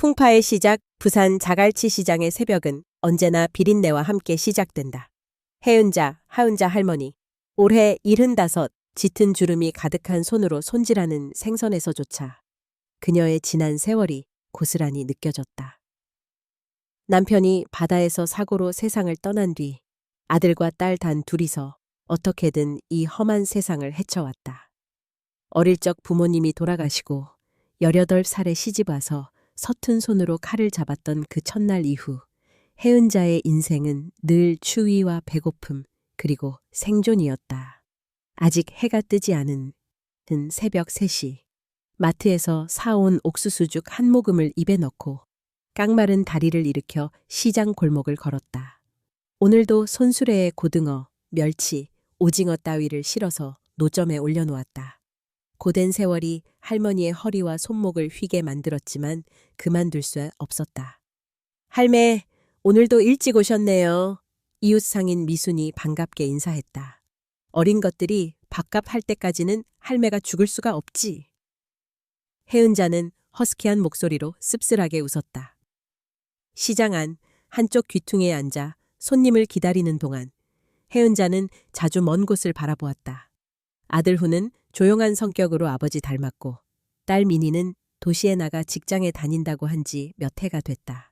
풍파의 시작, 부산 자갈치 시장의 새벽은 언제나 비린내와 함께 시작된다. 해은자, 하은자 할머니. 올해 75, 짙은 주름이 가득한 손으로 손질하는 생선에서조차 그녀의 지난 세월이 고스란히 느껴졌다. 남편이 바다에서 사고로 세상을 떠난 뒤 아들과 딸 단 둘이서 어떻게든 이 험한 세상을 헤쳐왔다. 어릴 적 부모님이 돌아가시고 18살에 시집와서 서툰 손으로 칼을 잡았던 그 첫날 이후 해은자의 인생은 늘 추위와 배고픔 그리고 생존이었다. 아직 해가 뜨지 않은 새벽 3시 마트에서 사온 옥수수죽 한 모금을 입에 넣고 깡마른 다리를 일으켜 시장 골목을 걸었다. 오늘도 손수레에 고등어, 멸치, 오징어 따위를 실어서 노점에 올려놓았다. 고된 세월이 할머니의 허리와 손목을 휘게 만들었지만 그만둘 수 없었다. 할매, 오늘도 일찍 오셨네요. 이웃 상인 미순이 반갑게 인사했다. 어린 것들이 밥값 할 때까지는 할매가 죽을 수가 없지. 해은자는 허스키한 목소리로 씁쓸하게 웃었다. 시장 안 한쪽 귀퉁이에 앉아 손님을 기다리는 동안 해은자는 자주 먼 곳을 바라보았다. 아들 후는 조용한 성격으로 아버지 닮았고 딸 민희는 도시에 나가 직장에 다닌다고 한 지 몇 해가 됐다.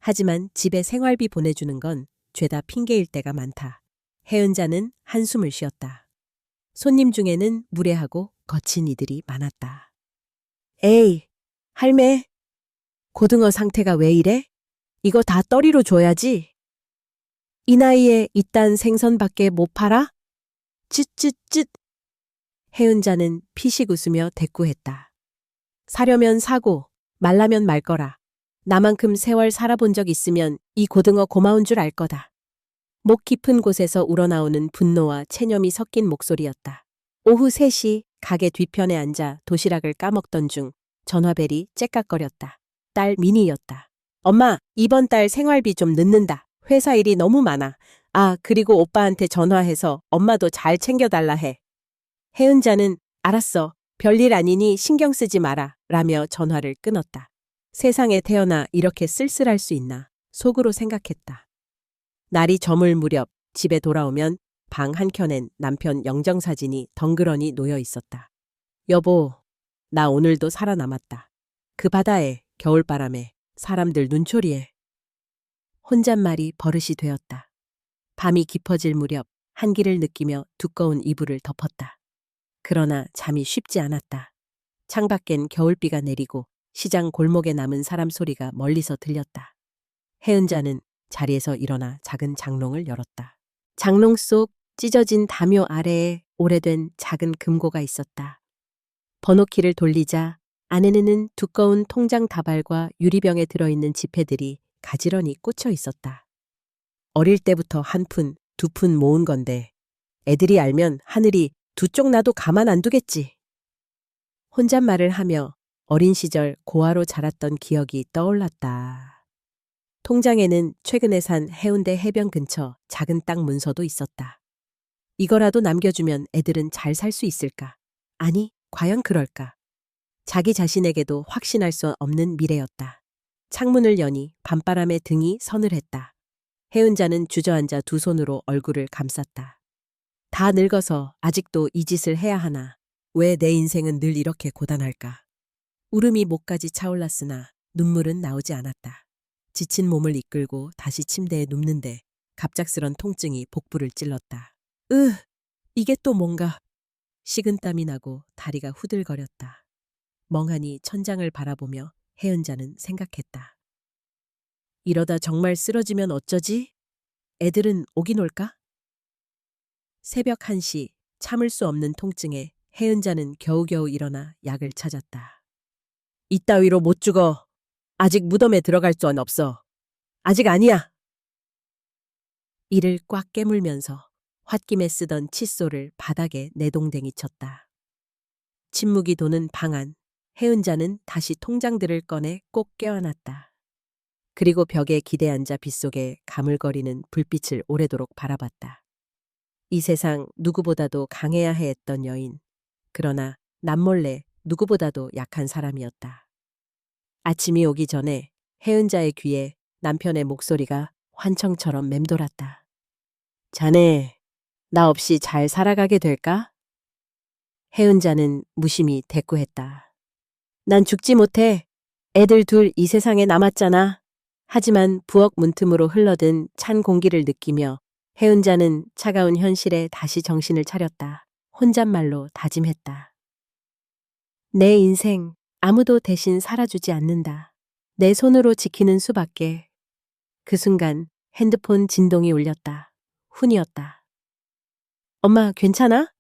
하지만 집에 생활비 보내주는 건 죄다 핑계일 때가 많다. 해은자는 한숨을 쉬었다. 손님 중에는 무례하고 거친 이들이 많았다. 에이, 할매, 고등어 상태가 왜 이래? 이거 다 떠리로 줘야지. 이 나이에 이딴 생선밖에 못 팔아? 쯧쯧쯧. 해은자는 피식 웃으며 대꾸했다. 사려면 사고 말라면 말 거라. 나만큼 세월 살아본 적 있으면 이 고등어 고마운 줄 알 거다. 목 깊은 곳에서 우러나오는 분노와 체념이 섞인 목소리였다. 오후 3시 가게 뒤편에 앉아 도시락을 까먹던 중 전화벨이 째깍거렸다. 딸 민희였다. 엄마, 이번 달 생활비 좀 늦는다. 회사 일이 너무 많아. 아, 그리고 오빠한테 전화해서 엄마도 잘 챙겨달라 해. 해은자는 알았어. 별일 아니니 신경 쓰지 마라 라며 전화를 끊었다. 세상에 태어나 이렇게 쓸쓸할 수 있나 속으로 생각했다. 날이 저물 무렵 집에 돌아오면 방 한켠엔 남편 영정사진이 덩그러니 놓여 있었다. 여보, 나 오늘도 살아남았다. 그 바다에, 겨울바람에, 사람들 눈초리에. 혼잣말이 버릇이 되었다. 밤이 깊어질 무렵 한기를 느끼며 두꺼운 이불을 덮었다. 그러나 잠이 쉽지 않았다. 창밖엔 겨울비가 내리고 시장 골목에 남은 사람 소리가 멀리서 들렸다. 해은자는 자리에서 일어나 작은 장롱을 열었다. 장롱 속 찢어진 담요 아래에 오래된 작은 금고가 있었다. 번호키를 돌리자 안에는 두꺼운 통장 다발과 유리병에 들어있는 지폐들이 가지런히 꽂혀 있었다. 어릴 때부터 한 푼, 2푼 모은 건데 애들이 알면 하늘이 두 쪽 나도 가만 안 두겠지. 혼잣말을 하며 어린 시절 고아로 자랐던 기억이 떠올랐다. 통장에는 최근에 산 해운대 해변 근처 작은 땅 문서도 있었다. 이거라도 남겨주면 애들은 잘 살 수 있을까? 아니, 과연 그럴까? 자기 자신에게도 확신할 수 없는 미래였다. 창문을 여니 밤바람에 등이 서늘했다. 해은자는 주저앉아 두 손으로 얼굴을 감쌌다. 다 늙어서 아직도 이 짓을 해야 하나? 왜 내 인생은 늘 이렇게 고단할까? 울음이 목까지 차올랐으나 눈물은 나오지 않았다. 지친 몸을 이끌고 다시 침대에 눕는데 갑작스런 통증이 복부를 찔렀다. 이게 또 뭔가. 식은땀이 나고 다리가 후들거렸다. 멍하니 천장을 바라보며 해은자는 생각했다. 이러다 정말 쓰러지면 어쩌지? 애들은 오긴 올까? 새벽 1시 참을 수 없는 통증에 해은자는 겨우겨우 일어나 약을 찾았다. 이따위로 못 죽어. 아직 무덤에 들어갈 수는 없어. 아직 아니야. 이를 꽉 깨물면서 홧김에 쓰던 칫솔을 바닥에 내동댕이 쳤다. 침묵이 도는 방 안, 해은자는 다시 통장들을 꺼내 꼭 껴안았다. 그리고 벽에 기대앉아 빗속에 가물거리는 불빛을 오래도록 바라봤다. 이 세상 누구보다도 강해야 했던 여인. 그러나 남몰래 누구보다도 약한 사람이었다. 아침이 오기 전에 혜은자의 귀에 남편의 목소리가 환청처럼 맴돌았다. 자네, 나 없이 잘 살아가게 될까? 혜은자는 무심히 대꾸했다. 난 죽지 못해. 애들 둘 이 세상에 남았잖아. 하지만 부엌 문틈으로 흘러든 찬 공기를 느끼며 혜은자는 차가운 현실에 다시 정신을 차렸다. 혼잣말로 다짐했다. 내 인생 아무도 대신 살아주지 않는다. 내 손으로 지키는 수밖에. 그 순간 핸드폰 진동이 울렸다. 훈이었다. 엄마 괜찮아?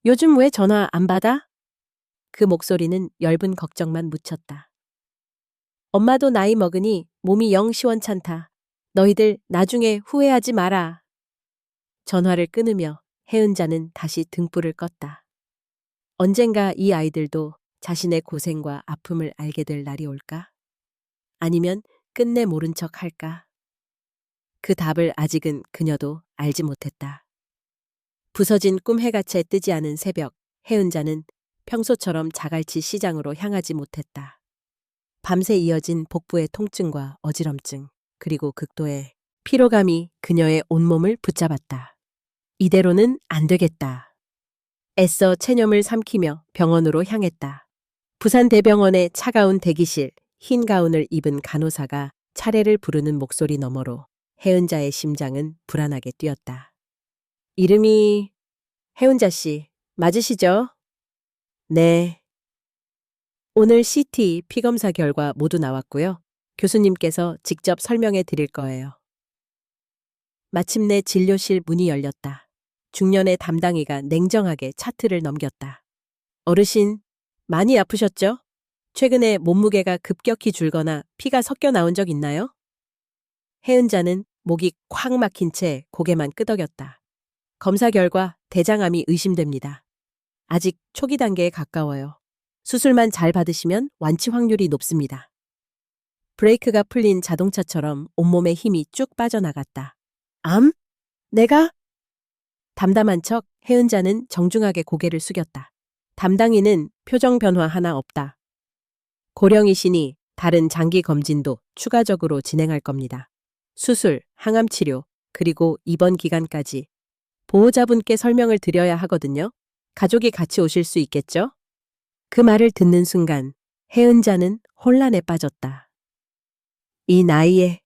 요즘 왜 전화 안 받아? 그 목소리는 엷은 걱정만 묻혔다. 엄마도 나이 먹으니 몸이 영 시원찮다. 너희들 나중에 후회하지 마라. 전화를 끊으며 혜은자는 다시 등불을 껐다. 언젠가 이 아이들도 자신의 고생과 아픔을 알게 될 날이 올까? 아니면 끝내 모른 척 할까? 그 답을 아직은 그녀도 알지 못했다. 부서진 꿈 해같이 뜨지 않은 새벽, 혜은자는 평소처럼 자갈치 시장으로 향하지 못했다. 밤새 이어진 복부의 통증과 어지럼증, 그리고 극도의 피로감이 그녀의 온몸을 붙잡았다. 이대로는 안 되겠다. 애써 체념을 삼키며 병원으로 향했다. 부산대병원의 차가운 대기실, 흰 가운을 입은 간호사가 차례를 부르는 목소리 너머로 혜은자의 심장은 불안하게 뛰었다. 이름이 혜은자 씨 맞으시죠? 네. 오늘 CT 피검사 결과 모두 나왔고요. 교수님께서 직접 설명해 드릴 거예요. 마침내 진료실 문이 열렸다. 중년의 담당이가 냉정하게 차트를 넘겼다. 어르신, 많이 아프셨죠? 최근에 몸무게가 급격히 줄거나 피가 섞여 나온 적 있나요? 혜은자는 목이 콱 막힌 채 고개만 끄덕였다. 검사 결과 대장암이 의심됩니다. 아직 초기 단계에 가까워요. 수술만 잘 받으시면 완치 확률이 높습니다. 브레이크가 풀린 자동차처럼 온몸에 힘이 쭉 빠져나갔다. 암? 내가? 담담한 척 혜은자는 정중하게 고개를 숙였다. 담당인은 표정 변화 하나 없다. 고령이시니 다른 장기 검진도 추가적으로 진행할 겁니다. 수술, 항암 치료, 그리고 입원 기간까지 보호자분께 설명을 드려야 하거든요. 가족이 같이 오실 수 있겠죠? 그 말을 듣는 순간 혜은자는 혼란에 빠졌다. 이 나이에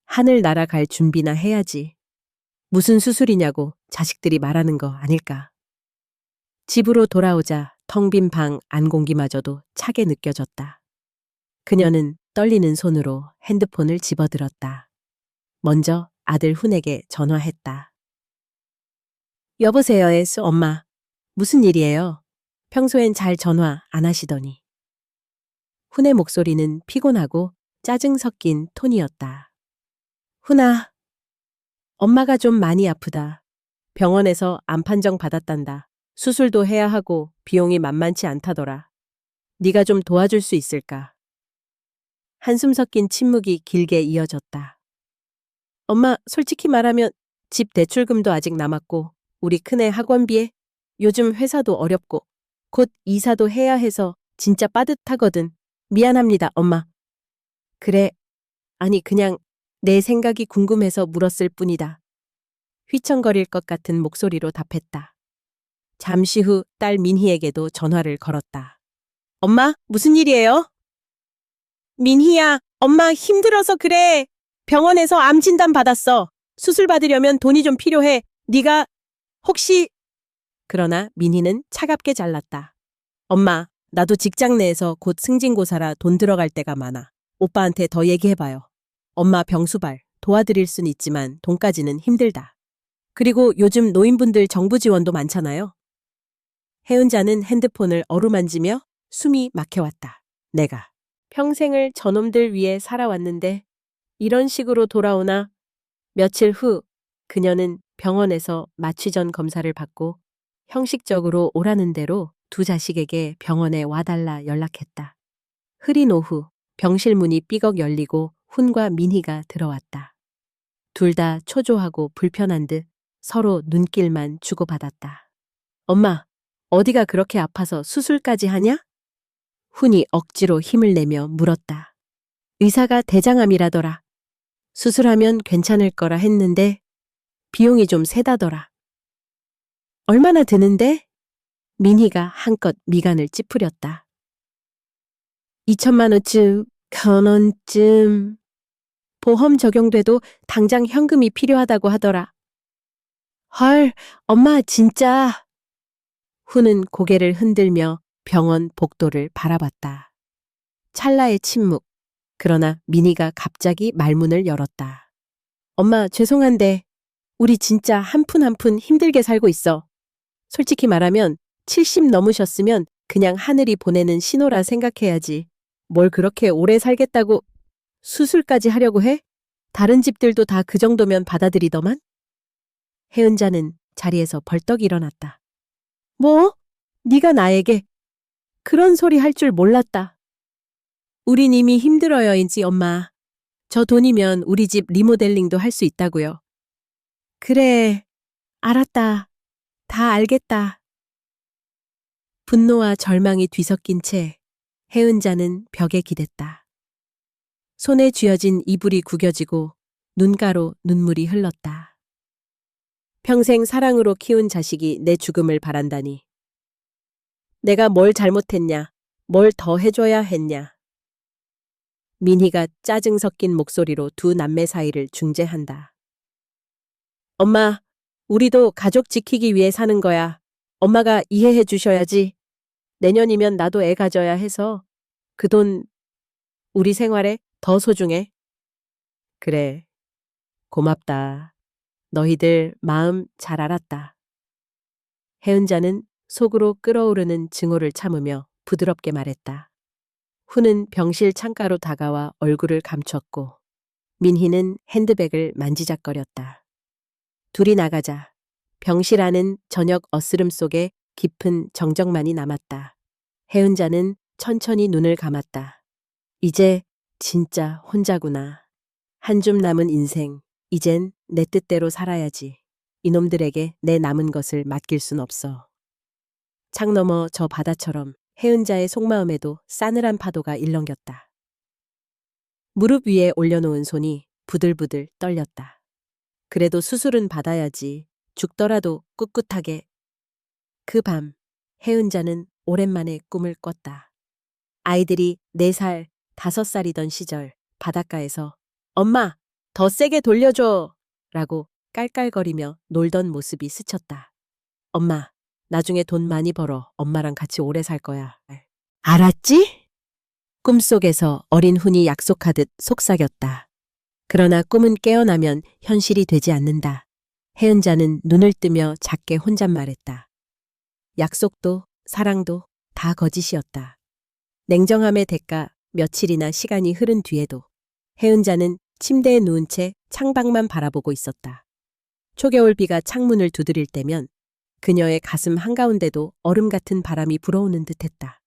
하늘 날아갈 준비나 해야지. 무슨 수술이냐고 자식들이 말하는 거 아닐까. 집으로 돌아오자 텅 빈 방 안공기마저도 차게 느껴졌다. 그녀는 떨리는 손으로 핸드폰을 집어들었다. 먼저 아들 훈에게 전화했다. 여보세요, 에스 엄마. 무슨 일이에요? 평소엔 잘 전화 안 하시더니. 훈의 목소리는 피곤하고 짜증 섞인 톤이었다. 훈아, 엄마가 좀 많이 아프다. 병원에서 암 판정 받았단다. 수술도 해야 하고 비용이 만만치 않다더라. 네가 좀 도와줄 수 있을까? 한숨 섞인 침묵이 길게 이어졌다. 엄마, 솔직히 말하면 집 대출금도 아직 남았고 우리 큰애 학원비에 요즘 회사도 어렵고 곧 이사도 해야 해서 진짜 빠듯하거든. 미안합니다, 엄마. 그래. 아니, 그냥 내 생각이 궁금해서 물었을 뿐이다. 휘청거릴 것 같은 목소리로 답했다. 잠시 후 딸 민희에게도 전화를 걸었다. 엄마, 무슨 일이에요? 민희야, 엄마 힘들어서 그래. 병원에서 암 진단 받았어. 수술 받으려면 돈이 좀 필요해. 네가 혹시... 그러나 민희는 차갑게 잘랐다. 엄마, 나도 직장 내에서 곧 승진고사라 돈 들어갈 때가 많아. 오빠한테 더 얘기해봐요. 엄마 병수발 도와드릴 순 있지만 돈까지는 힘들다. 그리고 요즘 노인분들 정부 지원도 많잖아요. 혜은자는 핸드폰을 어루만지며 숨이 막혀왔다. 내가 평생을 저놈들 위해 살아왔는데 이런 식으로 돌아오나? 며칠 후 그녀는 병원에서 마취전 검사를 받고 형식적으로 오라는 대로 두 자식에게 병원에 와달라 연락했다. 흐린 오후 병실 문이 삐걱 열리고 훈과 민희가 들어왔다. 둘 다 초조하고 불편한 듯 서로 눈길만 주고받았다. 엄마, 어디가 그렇게 아파서 수술까지 하냐? 훈이 억지로 힘을 내며 물었다. 의사가 대장암이라더라. 수술하면 괜찮을 거라 했는데 비용이 좀 세다더라. 얼마나 드는데? 민희가 한껏 미간을 찌푸렸다. 2천만 원쯤, 1,000원쯤. 보험 적용돼도 당장 현금이 필요하다고 하더라. 헐, 엄마 진짜. 후는 고개를 흔들며 병원 복도를 바라봤다. 찰나의 침묵. 그러나 민희가 갑자기 말문을 열었다. 엄마, 죄송한데 우리 진짜 한 푼 한 푼 힘들게 살고 있어. 솔직히 말하면 70 넘으셨으면 그냥 하늘이 보내는 신호라 생각해야지. 뭘 그렇게 오래 살겠다고 수술까지 하려고 해? 다른 집들도 다 그 정도면 받아들이더만? 혜은자는 자리에서 벌떡 일어났다. 뭐? 네가 나에게 그런 소리 할 줄 몰랐다. 우린 이미 힘들어요인지 엄마. 저 돈이면 우리 집 리모델링도 할 수 있다고요. 그래, 알았다. 다 알겠다. 분노와 절망이 뒤섞인 채 혜은자는 벽에 기댔다. 손에 쥐어진 이불이 구겨지고 눈가로 눈물이 흘렀다. 평생 사랑으로 키운 자식이 내 죽음을 바란다니. 내가 뭘 잘못했냐, 뭘 더 해줘야 했냐. 민희가 짜증 섞인 목소리로 두 남매 사이를 중재한다. 엄마, 우리도 가족 지키기 위해 사는 거야. 엄마가 이해해 주셔야지. 내년이면 나도 애 가져야 해서 그 돈 우리 생활에 더 소중해. 그래, 고맙다. 너희들 마음 잘 알았다. 혜은자는 속으로 끓어오르는 증오를 참으며 부드럽게 말했다. 후는 병실 창가로 다가와 얼굴을 감췄고 민희는 핸드백을 만지작거렸다. 둘이 나가자 병실 안은 저녁 어스름 속에 깊은 정적만이 남았다. 혜은자는 천천히 눈을 감았다. 이제 진짜 혼자구나. 한 줌 남은 인생, 이젠 내 뜻대로 살아야지. 이놈들에게 내 남은 것을 맡길 순 없어. 창 너머 저 바다처럼 혜은자의 속마음에도 싸늘한 파도가 일렁겼다. 무릎 위에 올려놓은 손이 부들부들 떨렸다. 그래도 수술은 받아야지. 죽더라도 꿋꿋하게. 그 밤, 혜은자는 오랜만에 꿈을 꿨다. 아이들이 4살, 5살이던 시절 바닷가에서 엄마, 더 세게 돌려줘! 라고 깔깔거리며 놀던 모습이 스쳤다. 엄마, 나중에 돈 많이 벌어 엄마랑 같이 오래 살 거야. 알았지? 꿈속에서 어린 훈이 약속하듯 속삭였다. 그러나 꿈은 깨어나면 현실이 되지 않는다. 혜은자는 눈을 뜨며 작게 혼잣말했다. 약속도 사랑도 다 거짓이었다. 냉정함의 대가 며칠이나 시간이 흐른 뒤에도 혜은자는 침대에 누운 채 창밖만 바라보고 있었다. 초겨울 비가 창문을 두드릴 때면 그녀의 가슴 한가운데도 얼음 같은 바람이 불어오는 듯했다.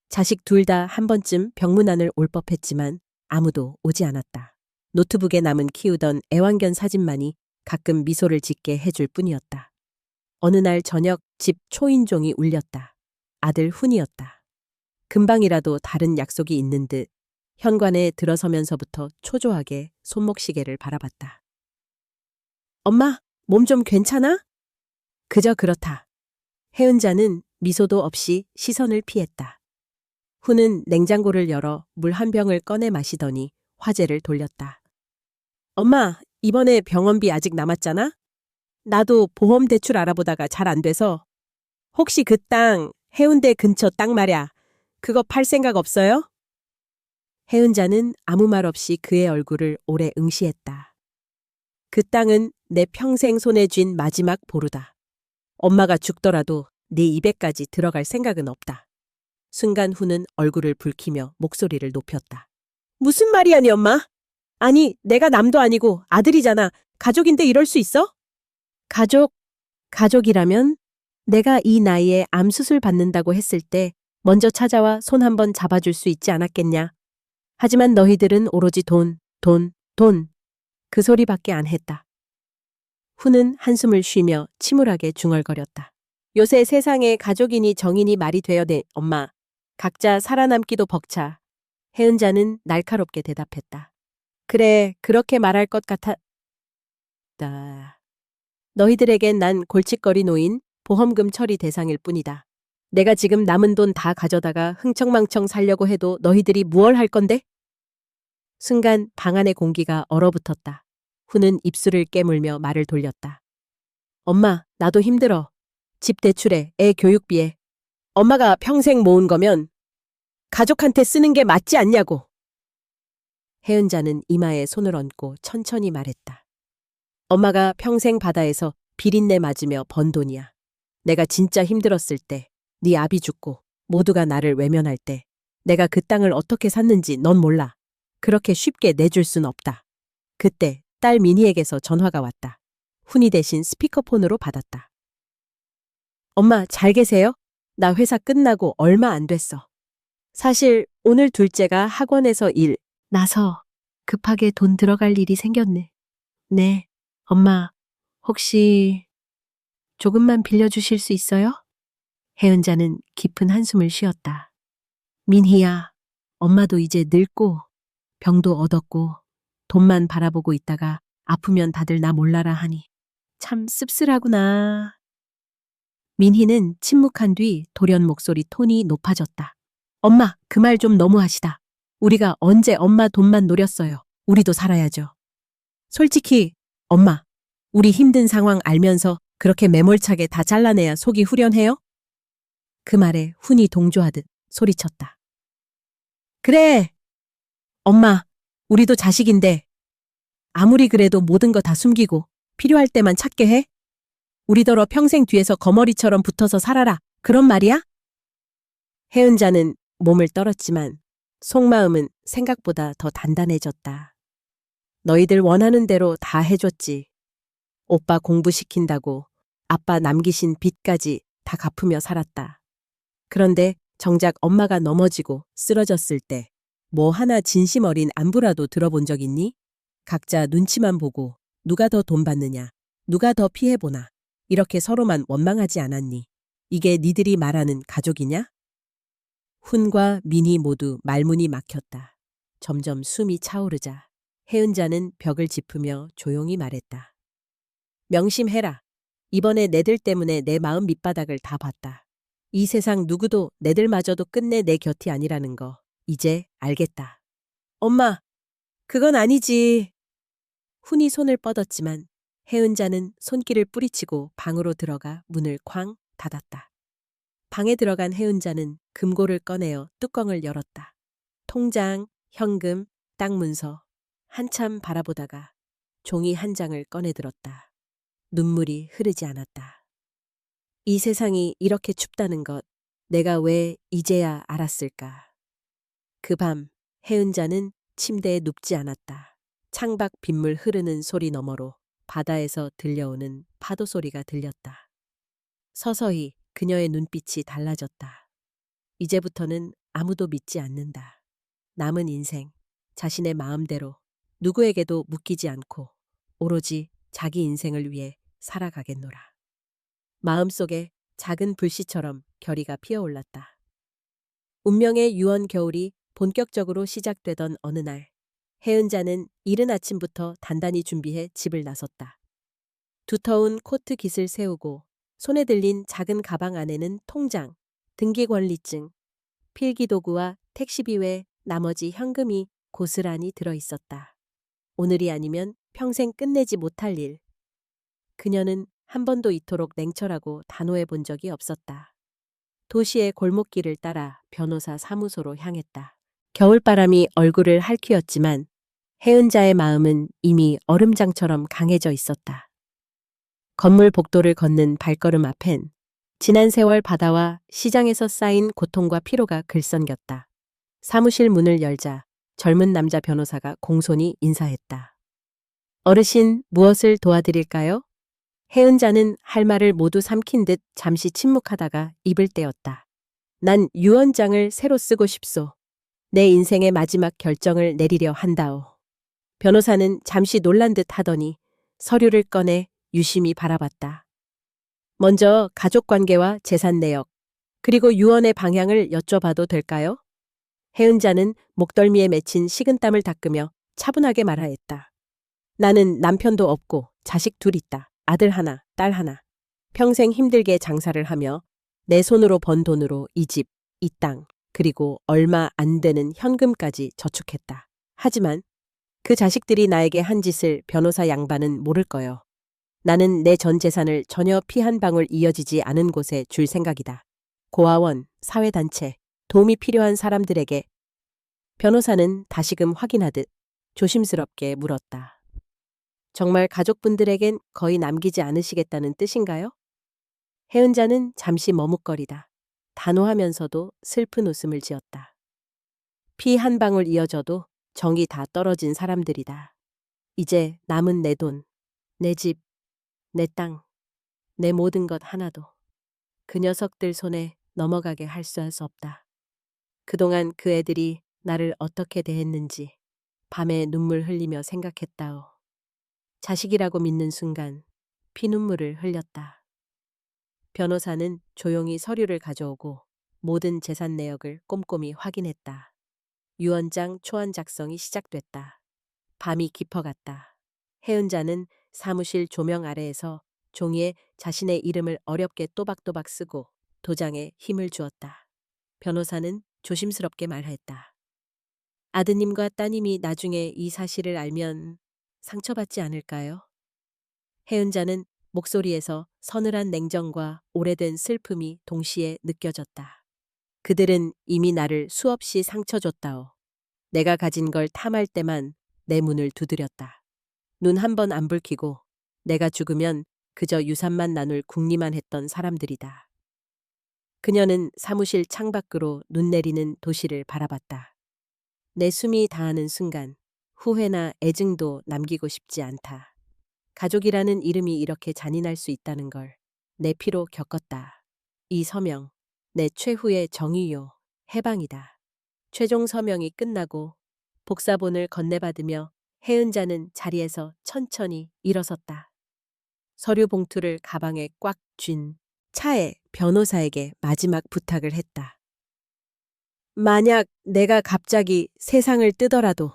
자식 둘 다 한 번쯤 병문안을 올 법했지만 아무도 오지 않았다. 노트북에 남은 키우던 애완견 사진만이 가끔 미소를 짓게 해줄 뿐이었다. 어느 날 저녁 집 초인종이 울렸다. 아들 훈이었다. 금방이라도 다른 약속이 있는 듯 현관에 들어서면서부터 초조하게 손목시계를 바라봤다. 엄마, 몸 좀 괜찮아? 그저 그렇다. 혜은자는 미소도 없이 시선을 피했다. 훈은 냉장고를 열어 물 한 병을 꺼내 마시더니 화제를 돌렸다. 엄마, 이번에 병원비 아직 남았잖아? 나도 보험 대출 알아보다가 잘 안 돼서 혹시 그 땅 해운대 근처 땅 말야. 그거 팔 생각 없어요? 혜은자는 아무 말 없이 그의 얼굴을 오래 응시했다. 그 땅은 내 평생 손에 쥔 마지막 보루다. 엄마가 죽더라도 네 입에까지 들어갈 생각은 없다. 순간 후는 얼굴을 붉히며 목소리를 높였다. 무슨 말이야, 네 엄마? 아니, 내가 남도 아니고 아들이잖아. 가족인데 이럴 수 있어? 가족이라면 내가 이 나이에 암 수술 받는다고 했을 때 먼저 찾아와 손 한번 잡아줄 수 있지 않았겠냐. 하지만 너희들은 오로지 돈. 그 소리밖에 안 했다. 후는 한숨을 쉬며 침울하게 중얼거렸다. 요새 세상에 가족이니 정인이 말이 되어 내 엄마. 각자 살아남기도 벅차. 혜은자는 날카롭게 대답했다. 그래, 그렇게 말할 것 같았다. 너희들에겐 난 골칫거리 노인, 보험금 처리 대상일 뿐이다. 내가 지금 남은 돈 다 가져다가 흥청망청 살려고 해도 너희들이 무얼 할 건데? 순간 방 안의 공기가 얼어붙었다. 후는 입술을 깨물며 말을 돌렸다. 엄마, 나도 힘들어. 집 대출에, 애 교육비에. 엄마가 평생 모은 거면 가족한테 쓰는 게 맞지 않냐고. 혜은자는 이마에 손을 얹고 천천히 말했다. 엄마가 평생 바다에서 비린내 맞으며 번 돈이야. 내가 진짜 힘들었을 때, 네 아비 죽고 모두가 나를 외면할 때 내가 그 땅을 어떻게 샀는지 넌 몰라. 그렇게 쉽게 내줄 순 없다. 그때 딸 미니에게서 전화가 왔다. 훈이 대신 스피커폰으로 받았다. 엄마 잘 계세요? 나 회사 끝나고 얼마 안 됐어. 사실 오늘 둘째가 학원에서 일 나서 급하게 돈 들어갈 일이 생겼네. 네, 엄마 혹시 조금만 빌려주실 수 있어요? 혜은자는 깊은 한숨을 쉬었다. 민희야, 엄마도 이제 늙고 병도 얻었고 돈만 바라보고 있다가 아프면 다들 나 몰라라 하니 참 씁쓸하구나. 민희는 침묵한 뒤 돌연 목소리 톤이 높아졌다. 엄마, 그 말 좀 너무하시다. 우리가 언제 엄마 돈만 노렸어요. 우리도 살아야죠. 솔직히 엄마, 우리 힘든 상황 알면서 그렇게 매몰차게 다 잘라내야 속이 후련해요? 그 말에 훈이 동조하듯 소리쳤다. 그래! 엄마, 우리도 자식인데 아무리 그래도 모든 거 다 숨기고 필요할 때만 찾게 해? 우리더러 평생 뒤에서 거머리처럼 붙어서 살아라. 그런 말이야? 혜은자는 몸을 떨었지만 속마음은 생각보다 더 단단해졌다. 너희들 원하는 대로 다 해줬지. 오빠 공부시킨다고 아빠 남기신 빚까지 다 갚으며 살았다. 그런데 정작 엄마가 넘어지고 쓰러졌을 때 뭐 하나 진심 어린 안부라도 들어본 적 있니? 각자 눈치만 보고 누가 더 돈 받느냐, 누가 더 피해보나 이렇게 서로만 원망하지 않았니? 이게 니들이 말하는 가족이냐? 훈과 민희 모두 말문이 막혔다. 점점 숨이 차오르자 혜은자는 벽을 짚으며 조용히 말했다. 명심해라. 이번에 내들 때문에 내 마음 밑바닥을 다 봤다. 이 세상 누구도 내들마저도 끝내 내 곁이 아니라는 거 이제 알겠다. 엄마, 그건 아니지. 훈이 손을 뻗었지만 혜은자는 손길을 뿌리치고 방으로 들어가 문을 쾅 닫았다. 방에 들어간 혜은자는 금고를 꺼내어 뚜껑을 열었다. 통장, 현금, 땅 문서 한참 바라보다가 종이 한 장을 꺼내들었다. 눈물이 흐르지 않았다. 이 세상이 이렇게 춥다는 것 내가 왜 이제야 알았을까. 그 밤 혜은자는 침대에 눕지 않았다. 창밖 빗물 흐르는 소리 너머로 바다에서 들려오는 파도 소리가 들렸다. 서서히 그녀의 눈빛이 달라졌다. 이제부터는 아무도 믿지 않는다. 남은 인생, 자신의 마음대로 누구에게도 묶이지 않고 오로지 자기 인생을 위해 살아가겠노라. 마음속에 작은 불씨처럼 결의가 피어올랐다. 운명의 유언 겨울이 본격적으로 시작되던 어느 날, 혜은자는 이른 아침부터 단단히 준비해 집을 나섰다. 두터운 코트 깃을 세우고 손에 들린 작은 가방 안에는 통장, 등기권리증, 필기도구와 택시비 외 나머지 현금이 고스란히 들어 있었다. 오늘이 아니면 평생 끝내지 못할 일. 그녀는 한 번도 이토록 냉철하고 단호해 본 적이 없었다. 도시의 골목길을 따라 변호사 사무소로 향했다. 겨울바람이 얼굴을 할퀴었지만 혜은자의 마음은 이미 얼음장처럼 강해져 있었다. 건물 복도를 걷는 발걸음 앞엔 지난 세월 바다와 시장에서 쌓인 고통과 피로가 글썽겼다. 사무실 문을 열자 젊은 남자 변호사가 공손히 인사했다. 어르신, 무엇을 도와드릴까요? 혜은자는 할 말을 모두 삼킨 듯 잠시 침묵하다가 입을 떼었다. 난 유언장을 새로 쓰고 싶소. 내 인생의 마지막 결정을 내리려 한다오. 변호사는 잠시 놀란 듯 하더니 서류를 꺼내 유심히 바라봤다. 먼저 가족관계와 재산 내역, 그리고 유언의 방향을 여쭤봐도 될까요? 해은자는 목덜미에 맺힌 식은땀을 닦으며 차분하게 말하였다. 나는 남편도 없고 자식 둘 있다. 아들 하나, 딸 하나. 평생 힘들게 장사를 하며 내 손으로 번 돈으로 이 집, 이 땅, 그리고 얼마 안 되는 현금까지 저축했다. 하지만 그 자식들이 나에게 한 짓을 변호사 양반은 모를 거요. 나는 내 전 재산을 전혀 피 한 방울 이어지지 않은 곳에 줄 생각이다. 고아원, 사회단체, 도움이 필요한 사람들에게. 변호사는 다시금 확인하듯 조심스럽게 물었다. 정말 가족분들에겐 거의 남기지 않으시겠다는 뜻인가요? 해은자는 잠시 머뭇거리다 단호하면서도 슬픈 웃음을 지었다. 피 한 방울 이어져도 정이 다 떨어진 사람들이다. 이제 남은 내 돈, 내 집, 내 땅, 내 모든 것 하나도 그 녀석들 손에 넘어가게 할 수 없다. 그동안 그 애들이 나를 어떻게 대했는지 밤에 눈물 흘리며 생각했다오. 자식이라고 믿는 순간 피눈물을 흘렸다. 변호사는 조용히 서류를 가져오고 모든 재산 내역을 꼼꼼히 확인했다. 유언장 초안 작성이 시작됐다. 밤이 깊어갔다. 해은자는 사무실 조명 아래에서 종이에 자신의 이름을 어렵게 또박또박 쓰고 도장에 힘을 주었다. 변호사는 조심스럽게 말했다. 아드님과 따님이 나중에 이 사실을 알면 상처받지 않을까요? 해은자는 목소리에서 서늘한 냉정과 오래된 슬픔이 동시에 느껴졌다. 그들은 이미 나를 수없이 상처 줬다오. 내가 가진 걸 탐할 때만 내 문을 두드렸다. 눈 한 번 안 붉히고 내가 죽으면 그저 유산만 나눌 궁리만 했던 사람들이다. 그녀는 사무실 창밖으로 눈 내리는 도시를 바라봤다. 내 숨이 다하는 순간 후회나 애증도 남기고 싶지 않다. 가족이라는 이름이 이렇게 잔인할 수 있다는 걸 내 피로 겪었다. 이 서명, 내 최후의 정의요, 해방이다. 최종 서명이 끝나고 복사본을 건네받으며 해은자는 자리에서 천천히 일어섰다. 서류 봉투를 가방에 꽉 쥔 차에 변호사에게 마지막 부탁을 했다. 만약 내가 갑자기 세상을 뜨더라도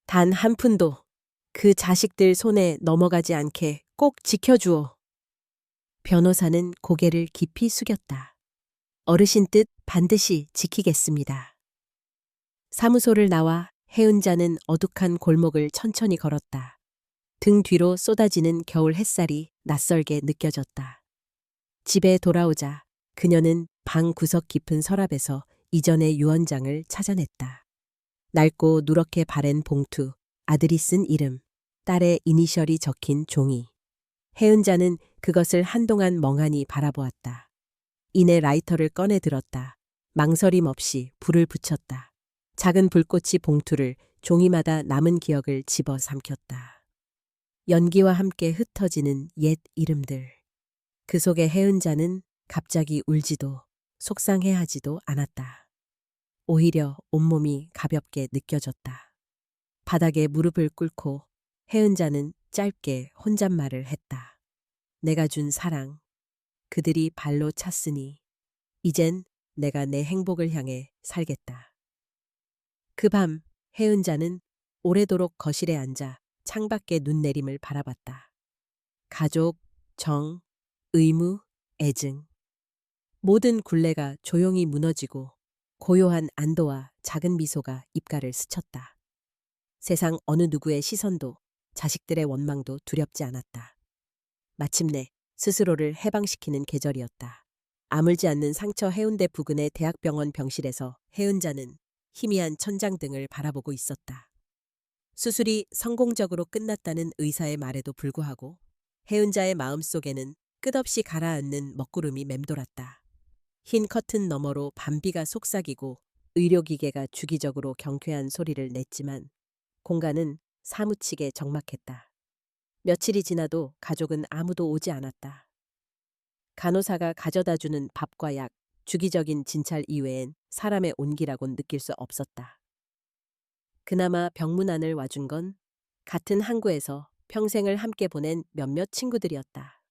단 한 푼도 그 자식들 손에 넘어가지 않게 꼭 지켜주오. 변호사는 고개를 깊이 숙였다. 어르신 뜻 반드시 지키겠습니다. 사무소를 나와 해은자는 어둑한 골목을 천천히 걸었다. 등 뒤로 쏟아지는 겨울 햇살이 낯설게 느껴졌다. 집에 돌아오자 그녀는 방 구석 깊은 서랍에서 이전의 유언장을 찾아냈다. 낡고 누렇게 바랜 봉투, 아들이 쓴 이름, 딸의 이니셜이 적힌 종이. 해은자는 그것을 한동안 멍하니 바라보았다. 이내 라이터를 꺼내 들었다. 망설임 없이 불을 붙였다. 작은 불꽃이 봉투를 종이마다 남은 기억을 집어 삼켰다. 연기와 함께 흩어지는 옛 이름들. 그 속에 해은자는 갑자기 울지도 속상해하지도 않았다. 오히려 온몸이 가볍게 느껴졌다. 바닥에 무릎을 꿇고 해은자는 짧게 혼잣말을 했다. 내가 준 사랑, 그들이 발로 찼으니 이젠 내가 내 행복을 향해 살겠다. 그 밤 해은자는 오래도록 거실에 앉아 창밖의 눈내림을 바라봤다. 가족, 정, 의무, 애증. 모든 굴레가 조용히 무너지고 고요한 안도와 작은 미소가 입가를 스쳤다. 세상 어느 누구의 시선도 자식들의 원망도 두렵지 않았다. 마침내 스스로를 해방시키는 계절이었다. 아물지 않는 상처 해운대 부근의 대학병원 병실에서 해은자는 희미한 천장등을 바라보고 있었다. 수술이 성공적으로 끝났다는 의사의 말에도 불구하고 해은자의 마음속에는 끝없이 가라앉는 먹구름이 맴돌았다. 흰 커튼 너머로 밤비가 속삭이고 의료기계가 주기적으로 경쾌한 소리를 냈지만 공간은 사무치게 적막했다. 며칠이 지나도 가족은 아무도 오지 않았다. 간호사가 가져다주는 밥과 약, 주기적인 진찰 이외엔 사람의 온기라곤 느낄 수 없었다. 그나마 병문안을 와준 건 같은 항구에서 평생을 함께 보낸 몇몇 친구들이었다.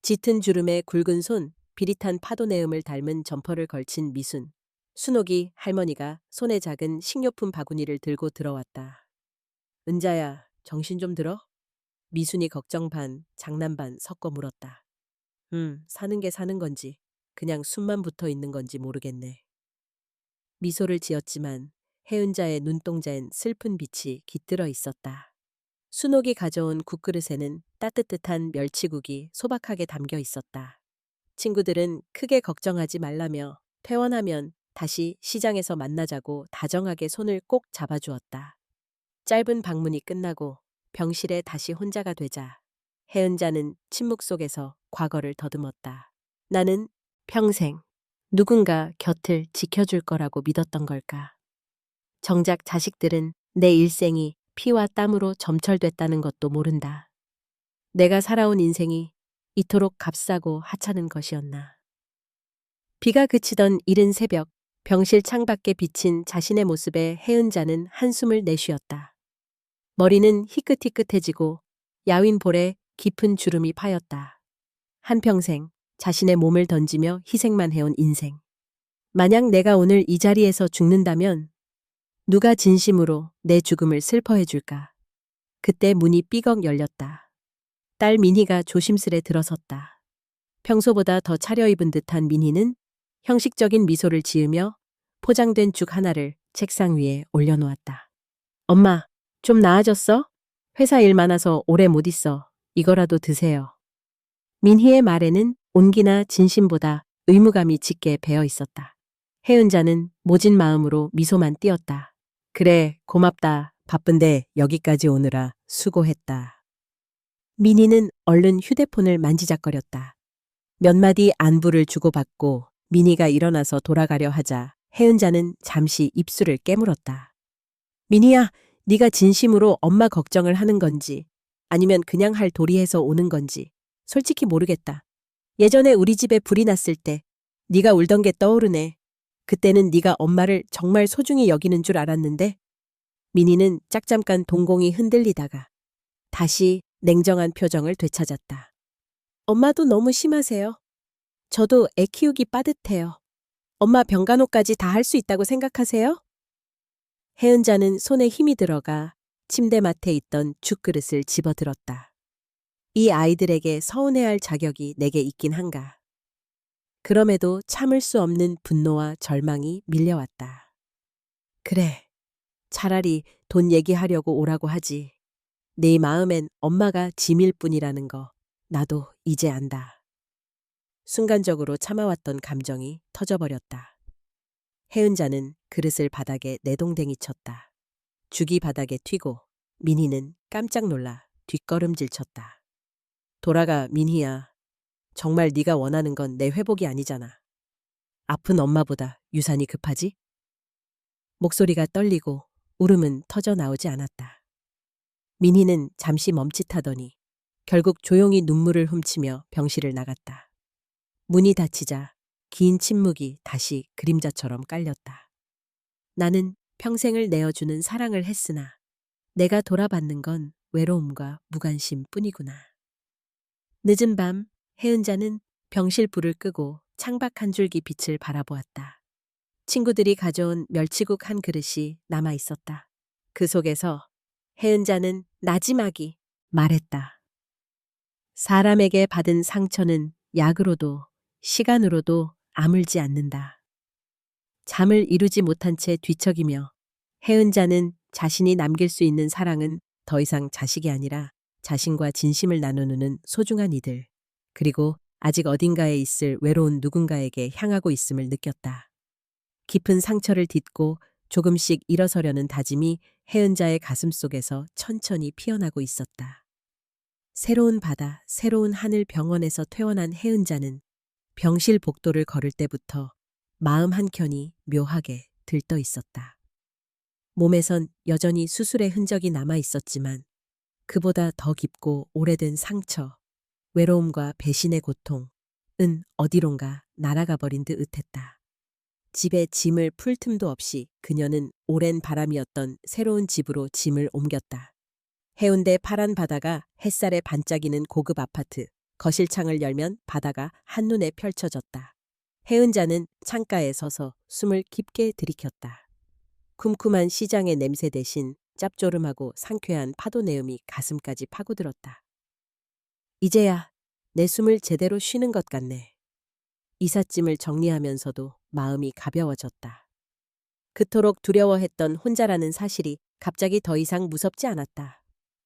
짙은 주름의 굵은 손, 비릿한 파도 내음을 닮은 점퍼를 걸친 미순, 순옥이 할머니가 손에 작은 식료품 바구니를 들고 들어왔다. 은자야, 정신 좀 들어? 미순이 걱정 반, 장난 반 섞어 물었다. 사는 게 사는 건지, 그냥 숨만 붙어 있는 건지 모르겠네. 미소를 지었지만 해은자의 눈동자엔 슬픈 빛이 깃들어 있었다. 순옥이 가져온 국그릇에는 따뜻한 멸치국이 소박하게 담겨 있었다. 친구들은 크게 걱정하지 말라며 퇴원하면 다시 시장에서 만나자고 다정하게 손을 꼭 잡아주었다. 짧은 방문이 끝나고 병실에 다시 혼자가 되자 해은자는 침묵 속에서 과거를 더듬었다. 나는 평생 누군가 곁을 지켜줄 거라고 믿었던 걸까? 정작 자식들은 내 일생이 피와 땀으로 점철됐다는 것도 모른다. 내가 살아온 인생이 이토록 값싸고 하찮은 것이었나. 비가 그치던 이른 새벽, 병실 창밖에 비친 자신의 모습에 해은자는 한숨을 내쉬었다. 머리는 희끗희끗해지고 야윈 볼에 깊은 주름이 파였다. 한평생 자신의 몸을 던지며 희생만 해온 인생. 만약 내가 오늘 이 자리에서 죽는다면 누가 진심으로 내 죽음을 슬퍼해 줄까? 그때 문이 삐걱 열렸다. 딸 민희가 조심스레 들어섰다. 평소보다 더 차려입은 듯한 민희는 형식적인 미소를 지으며 포장된 죽 하나를 책상 위에 올려놓았다. 엄마, 좀 나아졌어? 회사 일 많아서 오래 못 있어. 이거라도 드세요. 민희의 말에는 온기나 진심보다 의무감이 짙게 배어 있었다. 해은자는 모진 마음으로 미소만 띄었다. 그래, 고맙다. 바쁜데 여기까지 오느라 수고했다. 민희는 얼른 휴대폰을 만지작거렸다. 몇 마디 안부를 주고받고 민희가 일어나서 돌아가려 하자 해은자는 잠시 입술을 깨물었다. 민희야, 네가 진심으로 엄마 걱정을 하는 건지 아니면 그냥 할 도리해서 오는 건지 솔직히 모르겠다. 예전에 우리 집에 불이 났을 때 네가 울던 게 떠오르네. 그때는 네가 엄마를 정말 소중히 여기는 줄 알았는데. 민희는 짝잠깐 동공이 흔들리다가 다시 냉정한 표정을 되찾았다. 엄마도 너무 심하세요. 저도 애 키우기 빠듯해요. 엄마 병간호까지 다 할 수 있다고 생각하세요? 해은자는 손에 힘이 들어가 침대맡에 있던 죽그릇을 집어들었다. 이 아이들에게 서운해할 자격이 내게 있긴 한가. 그럼에도 참을 수 없는 분노와 절망이 밀려왔다. 그래, 차라리 돈 얘기하려고 오라고 하지. 내 마음엔 엄마가 짐일 뿐이라는 거 나도 이제 안다. 순간적으로 참아왔던 감정이 터져버렸다. 해은자는 그릇을 바닥에 내동댕이 쳤다. 죽이 바닥에 튀고 민희는 깜짝 놀라 뒷걸음질 쳤다. 돌아가, 민희야. 정말 네가 원하는 건 내 회복이 아니잖아. 아픈 엄마보다 유산이 급하지? 목소리가 떨리고 울음은 터져 나오지 않았다. 민희는 잠시 멈칫하더니 결국 조용히 눈물을 훔치며 병실을 나갔다. 문이 닫히자 긴 침묵이 다시 그림자처럼 깔렸다. 나는 평생을 내어주는 사랑을 했으나 내가 돌아받는 건 외로움과 무관심 뿐이구나. 늦은 밤 해은자는 병실 불을 끄고 창밖 한 줄기 빛을 바라보았다. 친구들이 가져온 멸치국 한 그릇이 남아 있었다. 그 속에서 해은자는 나지막이 말했다. 사람에게 받은 상처는 약으로도 시간으로도 아물지 않는다. 잠을 이루지 못한 채 뒤척이며 해은자는 자신이 남길 수 있는 사랑은 더 이상 자식이 아니라 자신과 진심을 나누는 소중한 이들, 그리고 아직 어딘가에 있을 외로운 누군가에게 향하고 있음을 느꼈다. 깊은 상처를 딛고 조금씩 일어서려는 다짐이 해은자의 가슴 속에서 천천히 피어나고 있었다. 새로운 바다, 새로운 하늘 병원에서 퇴원한 해은자는 병실 복도를 걸을 때부터 마음 한켠이 묘하게 들떠 있었다. 몸에선 여전히 수술의 흔적이 남아 있었지만 그보다 더 깊고 오래된 상처, 외로움과 배신의 고통은 어디론가 날아가 버린 듯했다. 집에 짐을 풀 틈도 없이 그녀는 오랜 바람이었던 새로운 집으로 짐을 옮겼다. 해운대 파란 바다가 햇살에 반짝이는 고급 아파트, 거실 창을 열면 바다가 한눈에 펼쳐졌다. 혜은자는 창가에 서서 숨을 깊게 들이켰다. 쿰쿰한 시장의 냄새 대신 짭조름하고 상쾌한 파도 내음이 가슴까지 파고들었다. 이제야 내 숨을 제대로 쉬는 것 같네. 이삿짐을 정리하면서도 마음이 가벼워졌다. 그토록 두려워했던 혼자라는 사실이 갑자기 더 이상 무섭지 않았다.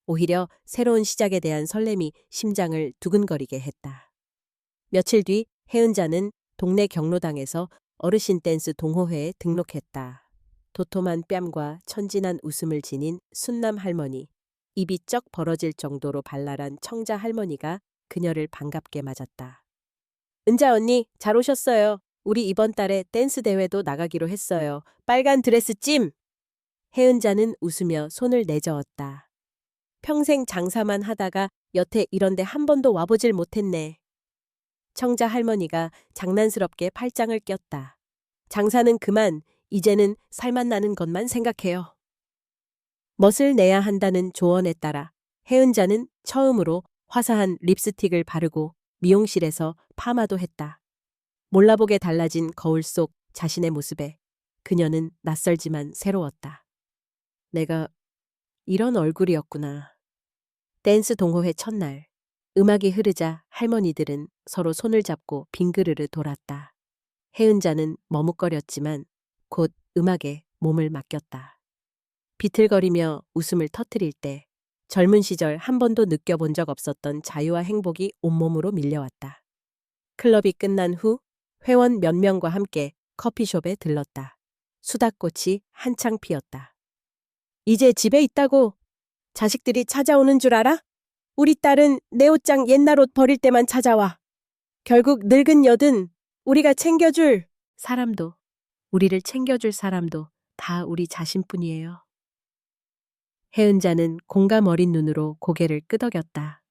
오히려 새로운 시작에 대한 설렘이 심장을 두근거리게 했다. 며칠 뒤 혜은자는 동네 경로당에서 어르신 댄스 동호회에 등록했다. 도톰한 뺨과 천진한 웃음을 지닌 순남 할머니, 입이 쩍 벌어질 정도로 발랄한 청자 할머니가 그녀를 반갑게 맞았다. 은자 언니, 잘 오셨어요. 우리 이번 달에 댄스 대회도 나가기로 했어요. 빨간 드레스 찜! 혜은자는 웃으며 손을 내저었다. 평생 장사만 하다가 여태 이런데 한 번도 와보질 못했네. 청자 할머니가 장난스럽게 팔짱을 꼈다. 장사는 그만, 이제는 살만 나는 것만 생각해요. 멋을 내야 한다는 조언에 따라 혜은자는 처음으로 화사한 립스틱을 바르고 미용실에서 파마도 했다. 몰라보게 달라진 거울 속 자신의 모습에 그녀는 낯설지만 새로웠다. 내가 이런 얼굴이었구나. 댄스 동호회 첫날, 음악이 흐르자 할머니들은 서로 손을 잡고 빙그르르 돌았다. 혜은자는 머뭇거렸지만 곧 음악에 몸을 맡겼다. 비틀거리며 웃음을 터뜨릴 때 젊은 시절 한 번도 느껴본 적 없었던 자유와 행복이 온몸으로 밀려왔다. 클럽이 끝난 후 회원 몇 명과 함께 커피숍에 들렀다. 수다꽃이 한창 피었다. 이제 집에 있다고 자식들이 찾아오는 줄 알아? 우리 딸은 내 옷장 옛날 옷 버릴 때만 찾아와. 결국 늙은 여든 우리가 챙겨줄 사람도, 우리를 챙겨줄 사람도 다 우리 자신뿐이에요. 혜은자는 공감 어린 눈으로 고개를 끄덕였다.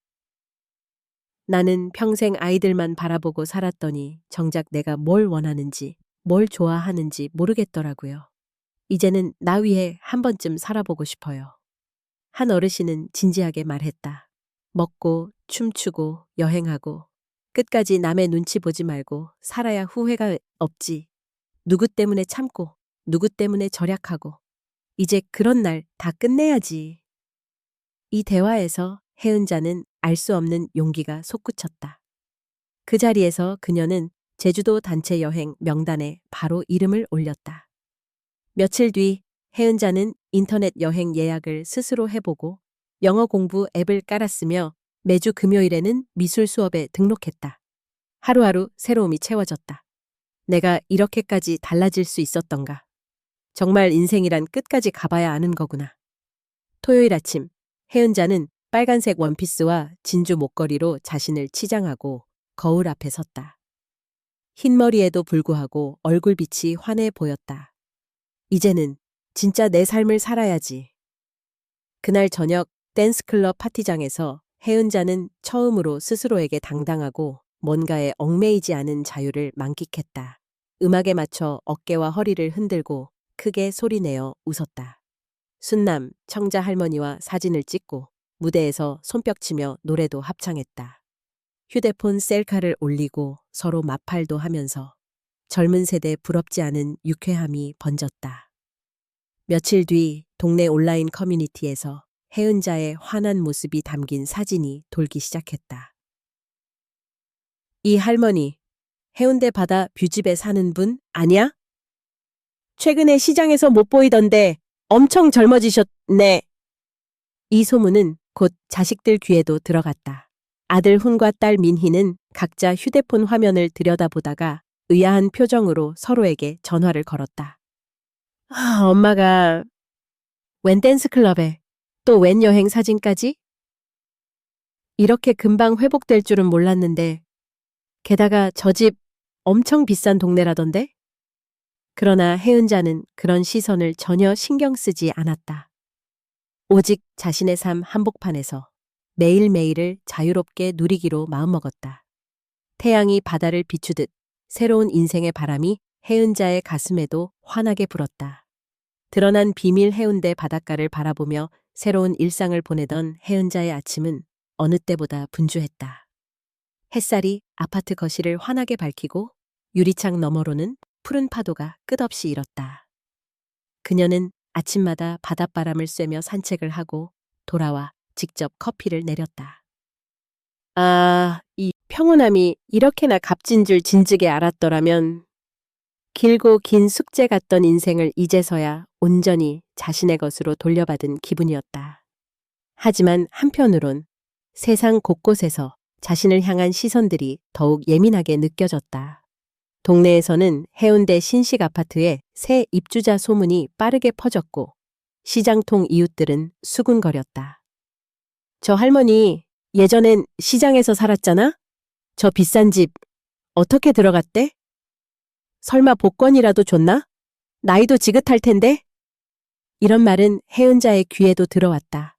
나는 평생 아이들만 바라보고 살았더니 정작 내가 뭘 원하는지, 뭘 좋아하는지 모르겠더라고요. 이제는 나 위해 한 번쯤 살아보고 싶어요. 한 어르신은 진지하게 말했다. 먹고, 춤추고, 여행하고, 끝까지 남의 눈치 보지 말고 살아야 후회가 없지. 누구 때문에 참고, 누구 때문에 절약하고, 이제 그런 날 다 끝내야지. 이 대화에서 혜은자는 알 수 없는 용기가 솟구쳤다. 그 자리에서 그녀는 제주도 단체 여행 명단에 바로 이름을 올렸다. 며칠 뒤 혜은자는 인터넷 여행 예약을 스스로 해보고 영어 공부 앱을 깔았으며 매주 금요일에는 미술 수업에 등록했다. 하루하루 새로움이 채워졌다. 내가 이렇게까지 달라질 수 있었던가. 정말 인생이란 끝까지 가봐야 아는 거구나. 토요일 아침, 혜은자는 빨간색 원피스와 진주 목걸이로 자신을 치장하고 거울 앞에 섰다. 흰머리에도 불구하고 얼굴빛이 환해 보였다. 이제는 진짜 내 삶을 살아야지. 그날 저녁 댄스클럽 파티장에서 혜은자는 처음으로 스스로에게 당당하고 뭔가에 얽매이지 않은 자유를 만끽했다. 음악에 맞춰 어깨와 허리를 흔들고 크게 소리내어 웃었다. 순남, 청자 할머니와 사진을 찍고 무대에서 손뼉치며 노래도 합창했다. 휴대폰 셀카를 올리고 서로 마팔도 하면서 젊은 세대 부럽지 않은 유쾌함이 번졌다. 며칠 뒤 동네 온라인 커뮤니티에서 혜은자의 환한 모습이 담긴 사진이 돌기 시작했다. 이 할머니, 해운대 바다 뷰집에 사는 분 아니야? 최근에 시장에서 못 보이던데 엄청 젊어지셨네. 이 소문은 곧 자식들 귀에도 들어갔다. 아들 훈과 딸 민희는 각자 휴대폰 화면을 들여다보다가 의아한 표정으로 서로에게 전화를 걸었다. 엄마가 웬 댄스클럽에 또 웬 여행 사진까지? 이렇게 금방 회복될 줄은 몰랐는데 게다가 저 집 엄청 비싼 동네라던데? 그러나 혜은자는 그런 시선을 전혀 신경 쓰지 않았다. 오직 자신의 삶 한복판에서 매일매일을 자유롭게 누리기로 마음먹었다. 태양이 바다를 비추듯 새로운 인생의 바람이 혜은자의 가슴에도 환하게 불었다. 드러난 비밀 해운대 바닷가를 바라보며 새로운 일상을 보내던 혜은자의 아침은 어느 때보다 분주했다. 햇살이 아파트 거실을 환하게 밝히고 유리창 너머로는 푸른 파도가 끝없이 일었다. 그녀는 아침마다 바닷바람을 쐬며 산책을 하고 돌아와 직접 커피를 내렸다. 아, 이 평온함이 이렇게나 값진 줄 진즉에 알았더라면 길고 긴 숙제 같던 인생을 이제서야 온전히 자신의 것으로 돌려받은 기분이었다. 하지만 한편으론 세상 곳곳에서 자신을 향한 시선들이 더욱 예민하게 느껴졌다. 동네에서는 해운대 신식 아파트에 새 입주자 소문이 빠르게 퍼졌고 시장통 이웃들은 수군거렸다. 저 할머니 예전엔 시장에서 살았잖아? 저 비싼 집 어떻게 들어갔대? 설마 복권이라도 줬나? 나이도 지긋할 텐데? 이런 말은 해은자의 귀에도 들어왔다.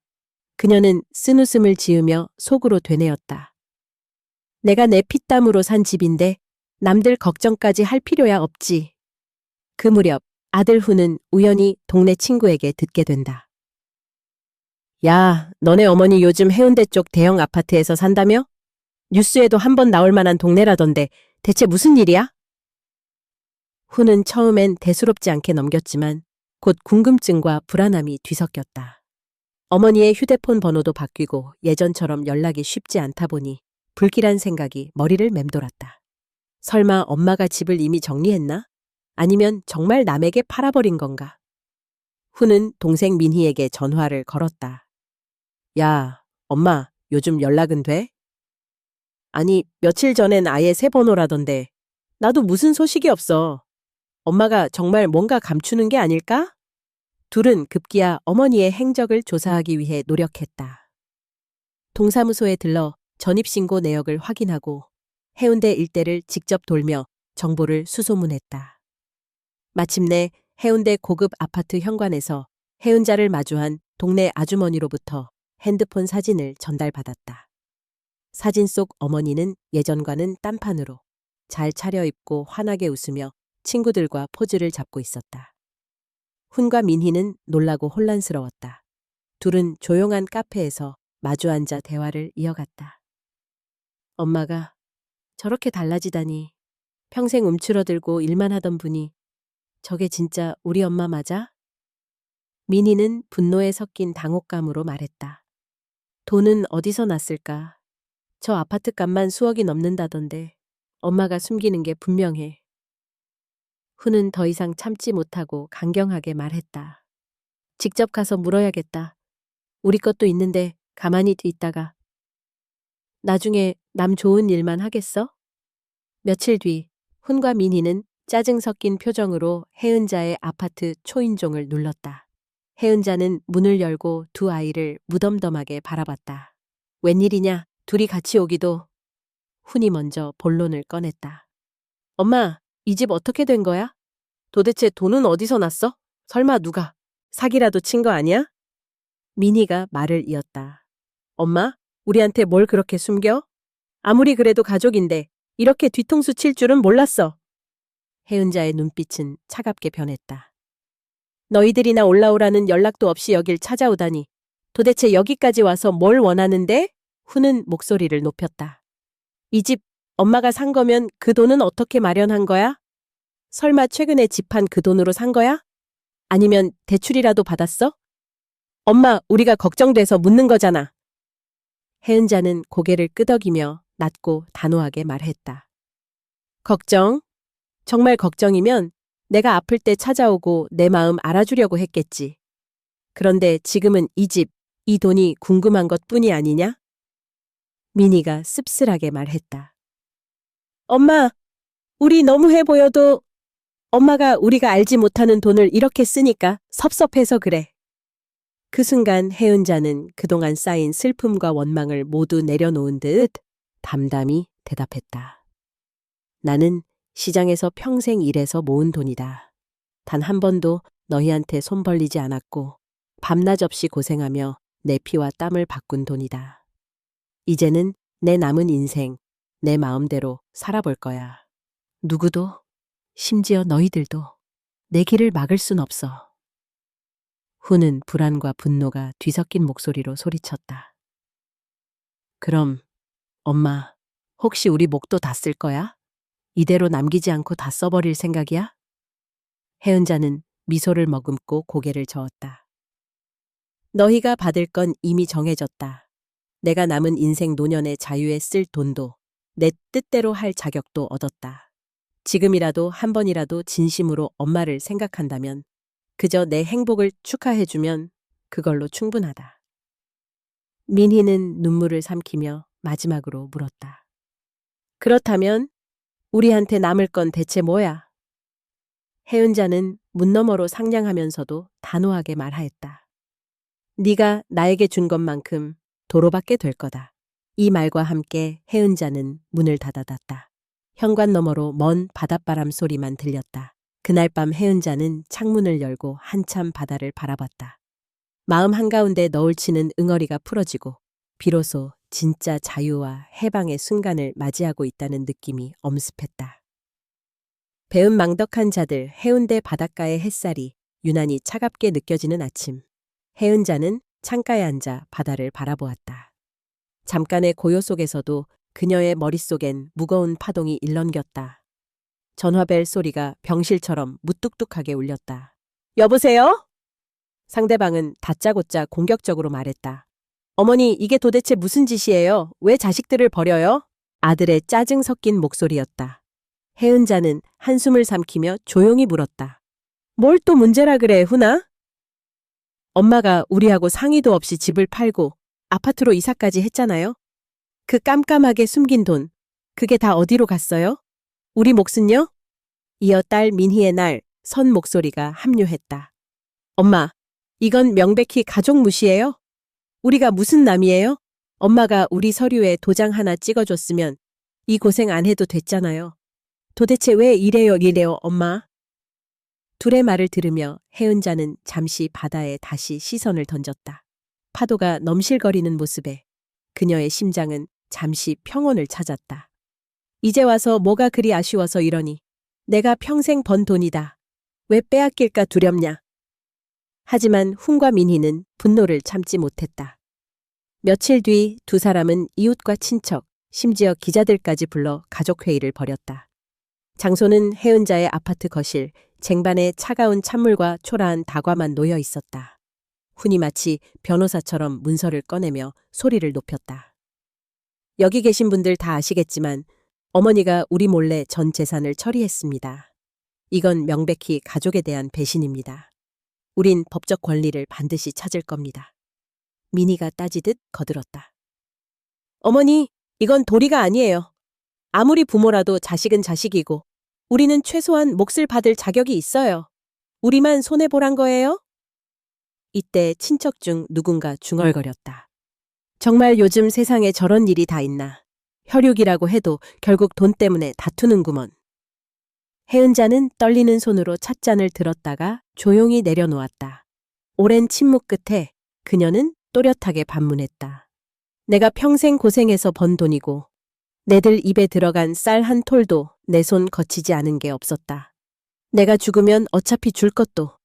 그녀는 쓴웃음을 지으며 속으로 되뇌었다. 내가 내 피땀으로 산 집인데 남들 걱정까지 할 필요야 없지. 그 무렵 아들 후는 우연히 동네 친구에게 듣게 된다. 야, 너네 어머니 요즘 해운대 쪽 대형 아파트에서 산다며? 뉴스에도 한번 나올 만한 동네라던데 대체 무슨 일이야? 후는 처음엔 대수롭지 않게 넘겼지만 곧 궁금증과 불안함이 뒤섞였다. 어머니의 휴대폰 번호도 바뀌고 예전처럼 연락이 쉽지 않다 보니 불길한 생각이 머리를 맴돌았다. 설마 엄마가 집을 이미 정리했나? 아니면 정말 남에게 팔아버린 건가? 후는 동생 민희에게 전화를 걸었다. 야, 엄마, 요즘 연락은 돼? 아니, 며칠 전엔 아예 새 번호라던데. 나도 무슨 소식이 없어. 엄마가 정말 뭔가 감추는 게 아닐까? 둘은 급기야 어머니의 행적을 조사하기 위해 노력했다. 동사무소에 들러 전입신고 내역을 확인하고 해운대 일대를 직접 돌며 정보를 수소문했다. 마침내 해운대 고급 아파트 현관에서 해운자를 마주한 동네 아주머니로부터 핸드폰 사진을 전달받았다. 사진 속 어머니는 예전과는 딴판으로 잘 차려입고 환하게 웃으며 친구들과 포즈를 잡고 있었다. 훈과 민희는 놀라고 혼란스러웠다. 둘은 조용한 카페에서 마주 앉아 대화를 이어갔다. 엄마가 저렇게 달라지다니. 평생 움츠러들고 일만 하던 분이 저게 진짜 우리 엄마 맞아? 민희는 분노에 섞인 당혹감으로 말했다. 돈은 어디서 났을까? 저 아파트 값만 수억이 넘는다던데 엄마가 숨기는 게 분명해. 후는 더 이상 참지 못하고 강경하게 말했다. 직접 가서 물어야겠다. 우리 것도 있는데 가만히 있다가. 나중에 남 좋은 일만 하겠어? 며칠 뒤 훈과 민희는 짜증 섞인 표정으로 해은자의 아파트 초인종을 눌렀다. 해은자는 문을 열고 두 아이를 무덤덤하게 바라봤다. 웬일이냐? 둘이 같이 오기도. 훈이 먼저 본론을 꺼냈다. 엄마, 이 집 어떻게 된 거야? 도대체 돈은 어디서 났어? 설마 누가 사기라도 친 거 아니야? 민희가 말을 이었다. 엄마, 우리한테 뭘 그렇게 숨겨? 아무리 그래도 가족인데 이렇게 뒤통수 칠 줄은 몰랐어. 해은자의 눈빛은 차갑게 변했다. 너희들이나 올라오라는 연락도 없이 여길 찾아오다니 도대체 여기까지 와서 뭘 원하는데? 후는 목소리를 높였다. 이 집 엄마가 산 거면 그 돈은 어떻게 마련한 거야? 설마 최근에 집한 그 돈으로 산 거야? 아니면 대출이라도 받았어? 엄마, 우리가 걱정돼서 묻는 거잖아. 해은자는 고개를 끄덕이며 낮고 단호하게 말했다. 걱정? 정말 걱정이면 내가 아플 때 찾아오고 내 마음 알아주려고 했겠지. 그런데 지금은 이 집, 이 돈이 궁금한 것뿐이 아니냐? 민희가 씁쓸하게 말했다. 엄마, 우리 너무해 보여도 엄마가 우리가 알지 못하는 돈을 이렇게 쓰니까 섭섭해서 그래. 그 순간 해은자는 그동안 쌓인 슬픔과 원망을 모두 내려놓은 듯 담담히 대답했다. 나는 시장에서 평생 일해서 모은 돈이다. 단 한 번도 너희한테 손 벌리지 않았고 밤낮 없이 고생하며 내 피와 땀을 바꾼 돈이다. 이제는 내 남은 인생, 내 마음대로 살아볼 거야. 누구도, 심지어 너희들도 내 길을 막을 순 없어. 후는 불안과 분노가 뒤섞인 목소리로 소리쳤다. 그럼 엄마, 혹시 우리 목도 다 쓸 거야? 이대로 남기지 않고 다 써버릴 생각이야? 혜은자는 미소를 머금고 고개를 저었다. 너희가 받을 건 이미 정해졌다. 내가 남은 인생 노년의 자유에 쓸 돈도 내 뜻대로 할 자격도 얻었다. 지금이라도 한 번이라도 진심으로 엄마를 생각한다면, 그저 내 행복을 축하해주면 그걸로 충분하다. 민희는 눈물을 삼키며 마지막으로 물었다. 그렇다면 우리한테 남을 건 대체 뭐야? 혜은자는 문 너머로 상냥하면서도 단호하게 말하였다. 네가 나에게 준 것만큼 도로받게 될 거다. 이 말과 함께 혜은자는 문을 닫아놨다. 현관 너머로 먼 바닷바람 소리만 들렸다. 그날 밤 혜은자는 창문을 열고 한참 바다를 바라봤다. 마음 한가운데 너울치는 응어리가 풀어지고 비로소 진짜 자유와 해방의 순간을 맞이하고 있다는 느낌이 엄습했다. 배은망덕한 자들 해운대 바닷가의 햇살이 유난히 차갑게 느껴지는 아침. 혜은자는 창가에 앉아 바다를 바라보았다. 잠깐의 고요 속에서도 그녀의 머릿속엔 무거운 파동이 일렁겼다. 전화벨 소리가 병실처럼 무뚝뚝하게 울렸다. 여보세요? 상대방은 다짜고짜 공격적으로 말했다. 어머니, 이게 도대체 무슨 짓이에요? 왜 자식들을 버려요? 아들의 짜증 섞인 목소리였다. 혜은자는 한숨을 삼키며 조용히 물었다. 뭘 또 문제라 그래, 훈아? 엄마가 우리하고 상의도 없이 집을 팔고 아파트로 이사까지 했잖아요. 그 깜깜하게 숨긴 돈, 그게 다 어디로 갔어요? 우리 몫은요? 이어 딸 민희의 날 선 목소리가 합류했다. 엄마, 이건 명백히 가족 무시예요? 우리가 무슨 남이에요? 엄마가 우리 서류에 도장 하나 찍어줬으면 이 고생 안 해도 됐잖아요. 도대체 왜 이래요, 엄마? 둘의 말을 들으며 혜은자는 잠시 바다에 다시 시선을 던졌다. 파도가 넘실거리는 모습에 그녀의 심장은 잠시 평온을 찾았다. 이제 와서 뭐가 그리 아쉬워서 이러니? 내가 평생 번 돈이다. 왜 빼앗길까 두렵냐? 하지만 훈과 민희는 분노를 참지 못했다. 며칠 뒤 두 사람은 이웃과 친척, 심지어 기자들까지 불러 가족회의를 벌였다. 장소는 혜은자의 아파트 거실, 쟁반에 차가운 찬물과 초라한 다과만 놓여 있었다. 훈이 마치 변호사처럼 문서를 꺼내며 소리를 높였다. 여기 계신 분들 다 아시겠지만 어머니가 우리 몰래 전 재산을 처리했습니다. 이건 명백히 가족에 대한 배신입니다. 우린 법적 권리를 반드시 찾을 겁니다. 민희가 따지듯 거들었다. 어머니, 이건 도리가 아니에요. 아무리 부모라도 자식은 자식이고 우리는 최소한 몫을 받을 자격이 있어요. 우리만 손해보란 거예요? 이때 친척 중 누군가 중얼거렸다. 정말 요즘 세상에 저런 일이 다 있나. 혈육이라고 해도 결국 돈 때문에 다투는구먼. 혜은자는 떨리는 손으로 찻잔을 들었다가 조용히 내려놓았다. 오랜 침묵 끝에 그녀는 또렷하게 반문했다. 내가 평생 고생해서 번 돈이고 내들 입에 들어간 쌀 한 톨도 내 손 거치지 않은 게 없었다. 내가 죽으면 어차피 줄 것도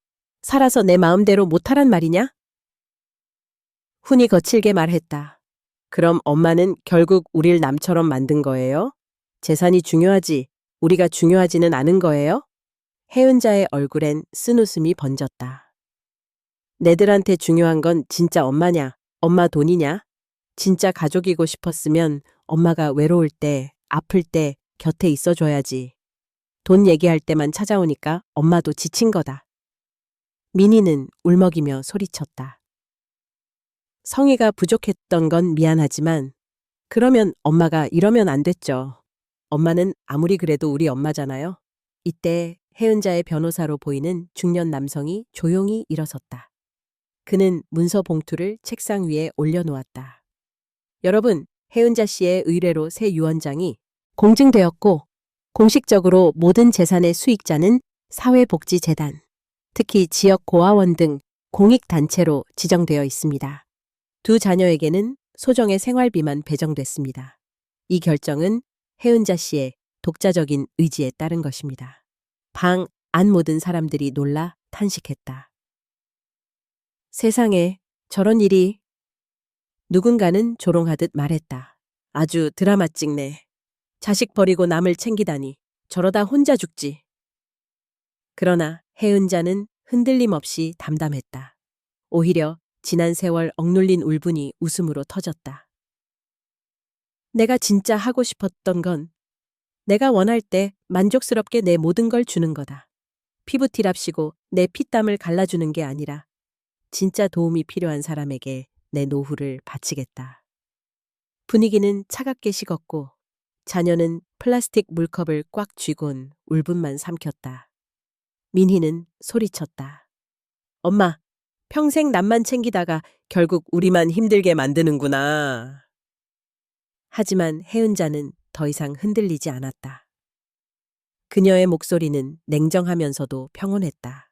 살아서 내 마음대로 못하란 말이냐? 훈이 거칠게 말했다. 그럼 엄마는 결국 우릴 남처럼 만든 거예요? 재산이 중요하지 우리가 중요하지는 않은 거예요? 혜은자의 얼굴엔 쓴웃음이 번졌다. 내들한테 중요한 건 진짜 엄마냐? 엄마 돈이냐? 진짜 가족이고 싶었으면 엄마가 외로울 때, 아플 때 곁에 있어줘야지. 돈 얘기할 때만 찾아오니까 엄마도 지친 거다. 민희는 울먹이며 소리쳤다. 성의가 부족했던 건 미안하지만 그러면 엄마가 이러면 안 됐죠. 엄마는 아무리 그래도 우리 엄마잖아요. 이때 혜은자의 변호사로 보이는 중년 남성이 조용히 일어섰다. 그는 문서 봉투를 책상 위에 올려놓았다. 여러분, 혜은자 씨의 의뢰로 새 유언장이 공증되었고 공식적으로 모든 재산의 수익자는 사회복지재단, 특히 지역 고아원 등 공익단체로 지정되어 있습니다. 두 자녀에게는 소정의 생활비만 배정됐습니다. 이 결정은 혜은자 씨의 독자적인 의지에 따른 것입니다. 방 안 모든 사람들이 놀라 탄식했다. 세상에 저런 일이. 누군가는 조롱하듯 말했다. 아주 드라마 찍네. 자식 버리고 남을 챙기다니. 저러다 혼자 죽지. 그러나 혜은자는 흔들림 없이 담담했다. 오히려 지난 세월 억눌린 울분이 웃음으로 터졌다. 내가 진짜 하고 싶었던 건 내가 원할 때 만족스럽게 내 모든 걸 주는 거다. 피부티랍시고 내 피땀을 갈라주는 게 아니라 진짜 도움이 필요한 사람에게 내 노후를 바치겠다. 분위기는 차갑게 식었고 자녀는 플라스틱 물컵을 꽉 쥐곤 울분만 삼켰다. 민희는 소리쳤다. 엄마, 평생 남만 챙기다가 결국 우리만 힘들게 만드는구나. 하지만 혜은자는 더 이상 흔들리지 않았다. 그녀의 목소리는 냉정하면서도 평온했다.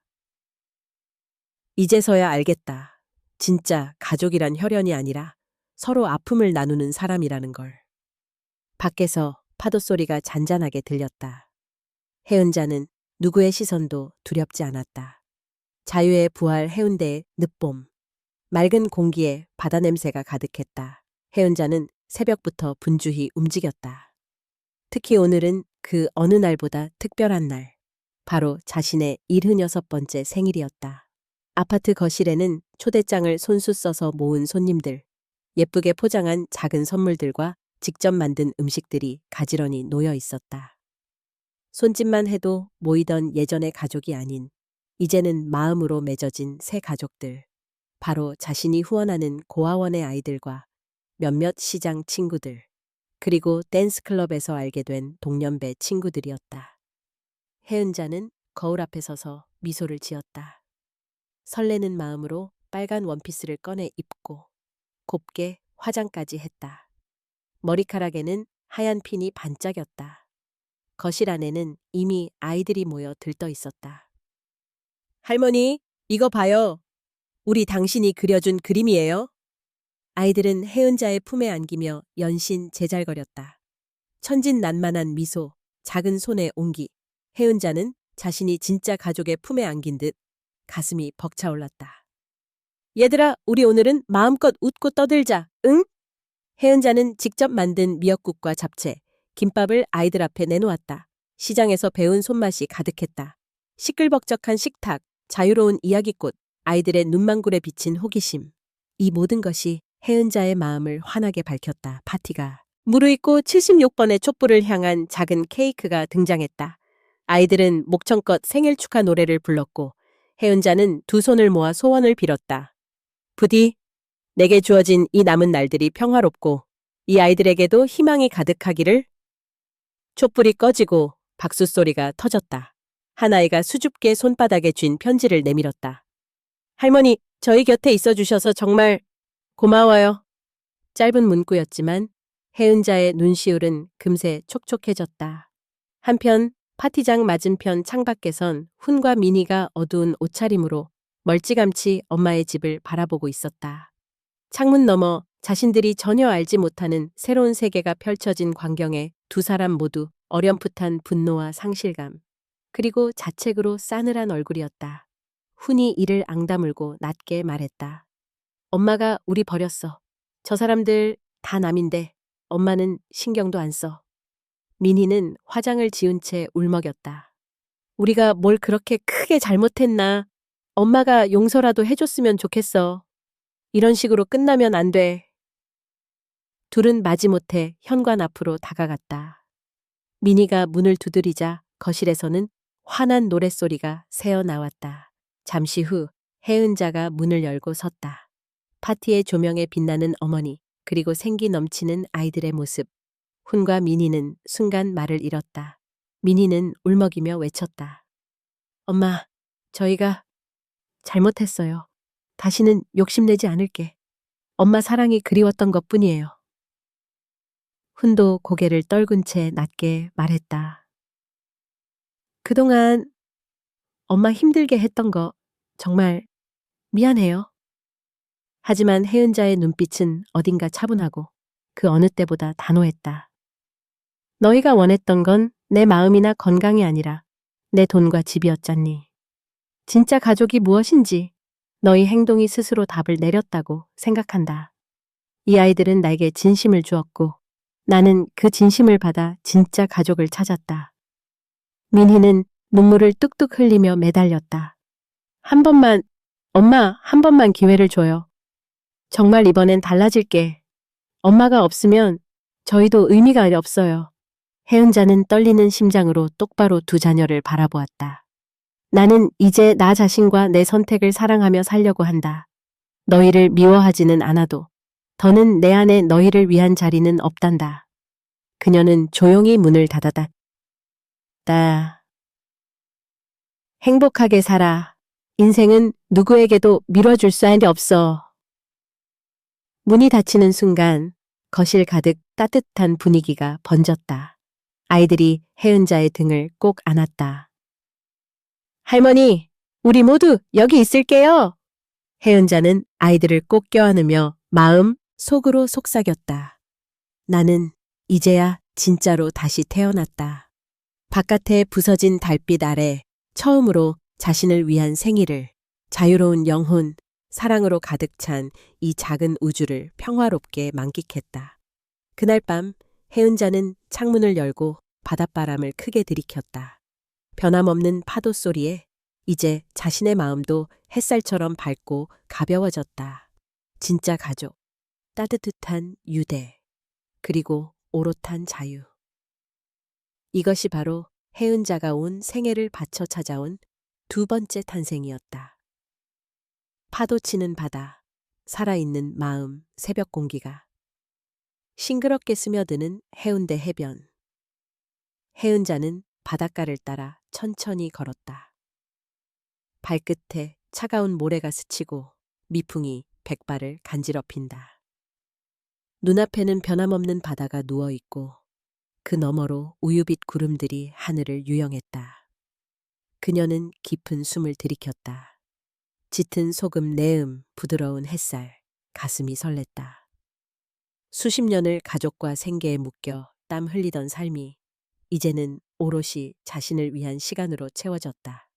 이제서야 알겠다. 진짜 가족이란 혈연이 아니라 서로 아픔을 나누는 사람이라는 걸. 밖에서 파도 소리가 잔잔하게 들렸다. 혜은자는 누구의 시선도 두렵지 않았다. 자유의 부활 해운대의 늦봄. 맑은 공기에 바다 냄새가 가득했다. 혜은자는 새벽부터 분주히 움직였다. 특히 오늘은 그 어느 날보다 특별한 날. 바로 자신의 76번째 생일이었다. 아파트 거실에는 초대장을 손수 써서 모은 손님들, 예쁘게 포장한 작은 선물들과 직접 만든 음식들이 가지런히 놓여 있었다. 손짓만 해도 모이던 예전의 가족이 아닌 이제는 마음으로 맺어진 새 가족들. 바로 자신이 후원하는 고아원의 아이들과 몇몇 시장 친구들, 그리고 댄스클럽에서 알게 된 동년배 친구들이었다. 혜은자는 거울 앞에 서서 미소를 지었다. 설레는 마음으로 빨간 원피스를 꺼내 입고 곱게 화장까지 했다. 머리카락에는 하얀 핀이 반짝였다. 거실 안에는 이미 아이들이 모여 들떠 있었다. 할머니, 이거 봐요. 우리 당신이 그려준 그림이에요. 아이들은 혜은자의 품에 안기며 연신 제잘거렸다. 천진난만한 미소, 작은 손의 온기. 혜은자는 자신이 진짜 가족의 품에 안긴 듯 가슴이 벅차올랐다. 얘들아, 우리 오늘은 마음껏 웃고 떠들자, 응? 혜은자는 직접 만든 미역국과 잡채, 김밥을 아이들 앞에 내놓았다. 시장에서 배운 손맛이 가득했다. 시끌벅적한 식탁, 자유로운 이야기꽃, 아이들의 눈망울에 비친 호기심. 이 모든 것이 혜은자의 마음을 환하게 밝혔다. 파티가 무르익고 76번의 촛불을 향한 작은 케이크가 등장했다. 아이들은 목청껏 생일 축하 노래를 불렀고 혜은자는 두 손을 모아 소원을 빌었다. 부디 내게 주어진 이 남은 날들이 평화롭고 이 아이들에게도 희망이 가득하기를. 촛불이 꺼지고 박수 소리가 터졌다. 한 아이가 수줍게 손바닥에 쥔 편지를 내밀었다. 할머니, 저희 곁에 있어 주셔서 정말 고마워요. 짧은 문구였지만 혜은자의 눈시울은 금세 촉촉해졌다. 한편 파티장 맞은편 창밖에선 훈과 민희가 어두운 옷차림으로 멀찌감치 엄마의 집을 바라보고 있었다. 창문 너머 자신들이 전혀 알지 못하는 새로운 세계가 펼쳐진 광경에 두 사람 모두 어렴풋한 분노와 상실감, 그리고 자책으로 싸늘한 얼굴이었다. 훈이 이를 앙다물고 낮게 말했다. 엄마가 우리 버렸어. 저 사람들 다 남인데 엄마는 신경도 안 써. 민희는 화장을 지운 채 울먹였다. 우리가 뭘 그렇게 크게 잘못했나. 엄마가 용서라도 해줬으면 좋겠어. 이런 식으로 끝나면 안 돼. 둘은 마지못해 현관 앞으로 다가갔다. 민희가 문을 두드리자 거실에서는 환한 노랫소리가 새어나왔다. 잠시 후 혜은자가 문을 열고 섰다. 파티의 조명에 빛나는 어머니, 그리고 생기 넘치는 아이들의 모습. 훈과 민희는 순간 말을 잃었다. 민희는 울먹이며 외쳤다. 엄마, 저희가 잘못했어요. 다시는 욕심내지 않을게. 엄마 사랑이 그리웠던 것뿐이에요. 훈도 고개를 떨군 채 낮게 말했다. 그동안 엄마 힘들게 했던 거 정말 미안해요. 하지만 혜은자의 눈빛은 어딘가 차분하고 그 어느 때보다 단호했다. 너희가 원했던 건 내 마음이나 건강이 아니라 내 돈과 집이었잖니. 진짜 가족이 무엇인지 너희 행동이 스스로 답을 내렸다고 생각한다. 이 아이들은 나에게 진심을 주었고 나는 그 진심을 받아 진짜 가족을 찾았다. 민희는 눈물을 뚝뚝 흘리며 매달렸다. 한 번만, 엄마, 한 번만 기회를 줘요. 정말 이번엔 달라질게. 엄마가 없으면 저희도 의미가 없어요. 혜은자는 떨리는 심장으로 똑바로 두 자녀를 바라보았다. 나는 이제 나 자신과 내 선택을 사랑하며 살려고 한다. 너희를 미워하지는 않아도 더는 내 안에 너희를 위한 자리는 없단다. 그녀는 조용히 문을 닫았다. 행복하게 살아. 인생은 누구에게도 밀어줄 수 없어. 문이 닫히는 순간 거실 가득 따뜻한 분위기가 번졌다. 아이들이 혜은자의 등을 꼭 안았다. 할머니, 우리 모두 여기 있을게요. 혜은자는 아이들을 꼭 껴안으며 마음 속으로 속삭였다. 나는 이제야 진짜로 다시 태어났다. 바깥에 부서진 달빛 아래 처음으로 자신을 위한 생일을, 자유로운 영혼, 사랑으로 가득 찬 이 작은 우주를 평화롭게 만끽했다. 그날 밤 혜은자는 창문을 열고 바닷바람을 크게 들이켰다. 변함없는 파도 소리에 이제 자신의 마음도 햇살처럼 밝고 가벼워졌다. 진짜 가족, 따뜻한 유대, 그리고 오롯한 자유. 이것이 바로 혜은자가 온 생애를 바쳐 찾아온 두 번째 탄생이었다. 파도 치는 바다, 살아있는 마음, 새벽 공기가 싱그럽게 스며드는 해운대 해변. 혜은자는 바닷가를 따라 천천히 걸었다. 발끝에 차가운 모래가 스치고 미풍이 백발을 간지럽힌다. 눈앞에는 변함없는 바다가 누워있고 그 너머로 우유빛 구름들이 하늘을 유영했다. 그녀는 깊은 숨을 들이켰다. 짙은 소금 내음, 부드러운 햇살, 가슴이 설렜다. 수십 년을 가족과 생계에 묶여 땀 흘리던 삶이 이제는 오롯이 자신을 위한 시간으로 채워졌다.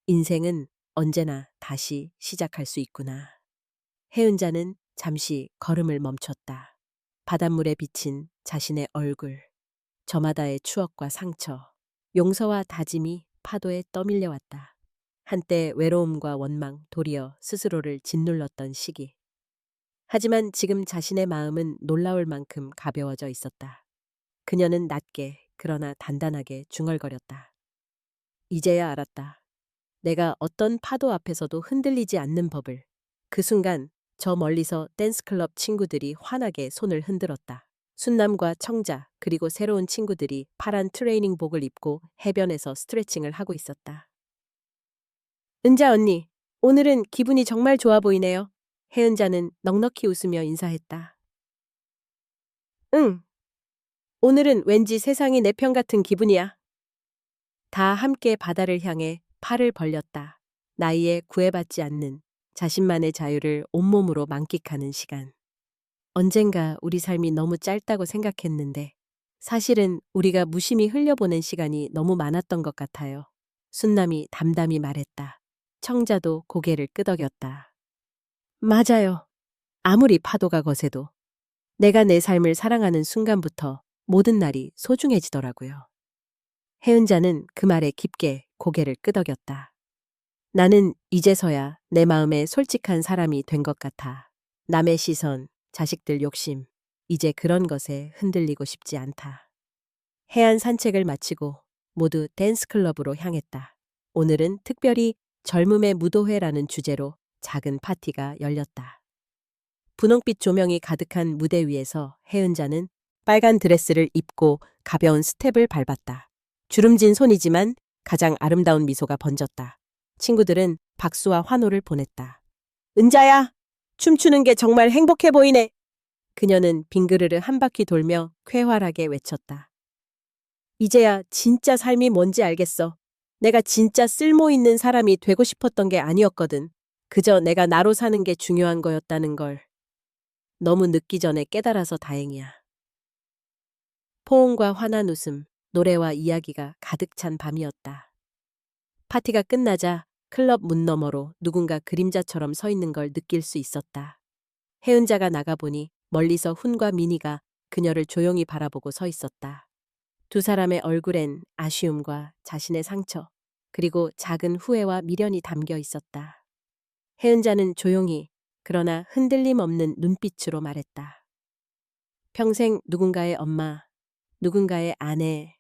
인생은 언제나 다시 시작할 수 있구나. 혜은자는 잠시 걸음을 멈췄다. 바닷물에 비친 자신의 얼굴, 저마다의 추억과 상처, 용서와 다짐이 파도에 떠밀려왔다. 한때 외로움과 원망, 도리어 스스로를 짓눌렀던 시기. 하지만 지금 자신의 마음은 놀라울 만큼 가벼워져 있었다. 그녀는 낮게 그러나 단단하게 중얼거렸다. 이제야 알았다. 내가 어떤 파도 앞에서도 흔들리지 않는 법을. 그 순간 저 멀리서 댄스클럽 친구들이 환하게 손을 흔들었다. 순남과 청자 그리고 새로운 친구들이 파란 트레이닝복을 입고 해변에서 스트레칭을 하고 있었다. 은자 언니, 오늘은 기분이 정말 좋아 보이네요. 혜은자는 넉넉히 웃으며 인사했다. 응. 오늘은 왠지 세상이 내 편 같은 기분이야. 다 함께 바다를 향해 팔을 벌렸다. 나이에 구애받지 않는 자신만의 자유를 온몸으로 만끽하는 시간. 언젠가 우리 삶이 너무 짧다고 생각했는데 사실은 우리가 무심히 흘려보낸 시간이 너무 많았던 것 같아요. 순남이 담담히 말했다. 청자도 고개를 끄덕였다. 맞아요. 아무리 파도가 거세도 내가 내 삶을 사랑하는 순간부터 모든 날이 소중해지더라고요. 혜은자는 그 말에 깊게 고개를 끄덕였다. 나는 이제서야 내 마음에 솔직한 사람이 된 것 같아. 남의 시선, 자식들 욕심, 이제 그런 것에 흔들리고 싶지 않다. 해안 산책을 마치고 모두 댄스클럽으로 향했다. 오늘은 특별히 젊음의 무도회라는 주제로 작은 파티가 열렸다. 분홍빛 조명이 가득한 무대 위에서 혜은자는 빨간 드레스를 입고 가벼운 스텝을 밟았다. 주름진 손이지만 가장 아름다운 미소가 번졌다. 친구들은 박수와 환호를 보냈다. 은자야, 춤추는 게 정말 행복해 보이네. 그녀는 빙그르르 한 바퀴 돌며 쾌활하게 외쳤다. 이제야 진짜 삶이 뭔지 알겠어. 내가 진짜 쓸모 있는 사람이 되고 싶었던 게 아니었거든. 그저 내가 나로 사는 게 중요한 거였다는 걸. 너무 늦기 전에 깨달아서 다행이야. 포옹과 환한 웃음, 노래와 이야기가 가득 찬 밤이었다. 파티가 끝나자 클럽 문 너머로 누군가 그림자처럼 서 있는 걸 느낄 수 있었다. 혜은자가 나가보니 멀리서 훈과 미니가 그녀를 조용히 바라보고 서 있었다. 두 사람의 얼굴엔 아쉬움과 자신의 상처, 그리고 작은 후회와 미련이 담겨 있었다. 혜은자는 조용히 그러나 흔들림 없는 눈빛으로 말했다. 평생 누군가의 엄마, 누군가의 아내,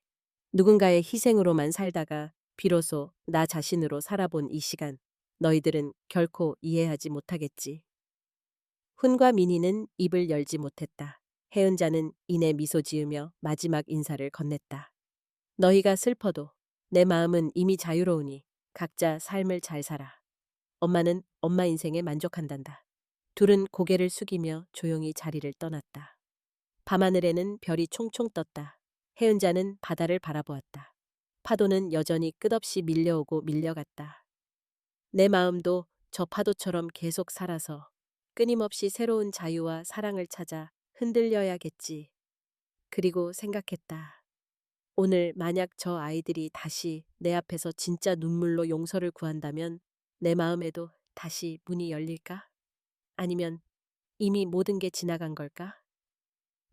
누군가의 희생으로만 살다가 비로소 나 자신으로 살아본 이 시간, 너희들은 결코 이해하지 못하겠지. 훈과 민희는 입을 열지 못했다. 혜은자는 이내 미소 지으며 마지막 인사를 건넸다. 너희가 슬퍼도 내 마음은 이미 자유로우니 각자 삶을 잘 살아. 엄마는 엄마 인생에 만족한단다. 둘은 고개를 숙이며 조용히 자리를 떠났다. 밤하늘에는 별이 총총 떴다. 혜은자는 바다를 바라보았다. 파도는 여전히 끝없이 밀려오고 밀려갔다. 내 마음도 저 파도처럼 계속 살아서 끊임없이 새로운 자유와 사랑을 찾아 흔들려야겠지. 그리고 생각했다. 오늘 만약 저 아이들이 다시 내 앞에서 진짜 눈물로 용서를 구한다면 내 마음에도 다시 문이 열릴까? 아니면 이미 모든 게 지나간 걸까?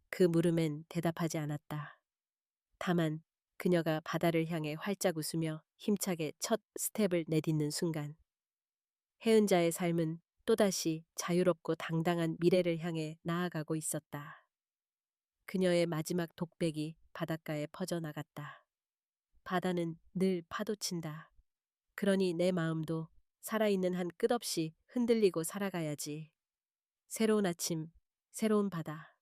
그 물음엔 대답하지 않았다. 다만 그녀가 바다를 향해 활짝 웃으며 힘차게 첫 스텝을 내딛는 순간 혜은자의 삶은 또다시 자유롭고 당당한 미래를 향해 나아가고 있었다. 그녀의 마지막 독백이 바닷가에 퍼져나갔다. 바다는 늘 파도친다. 그러니 내 마음도 살아있는 한 끝없이 흔들리고 살아가야지. 새로운 아침, 새로운 바다,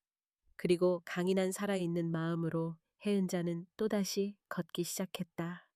그리고 강인한 살아있는 마음으로 혜은자는 또다시 걷기 시작했다.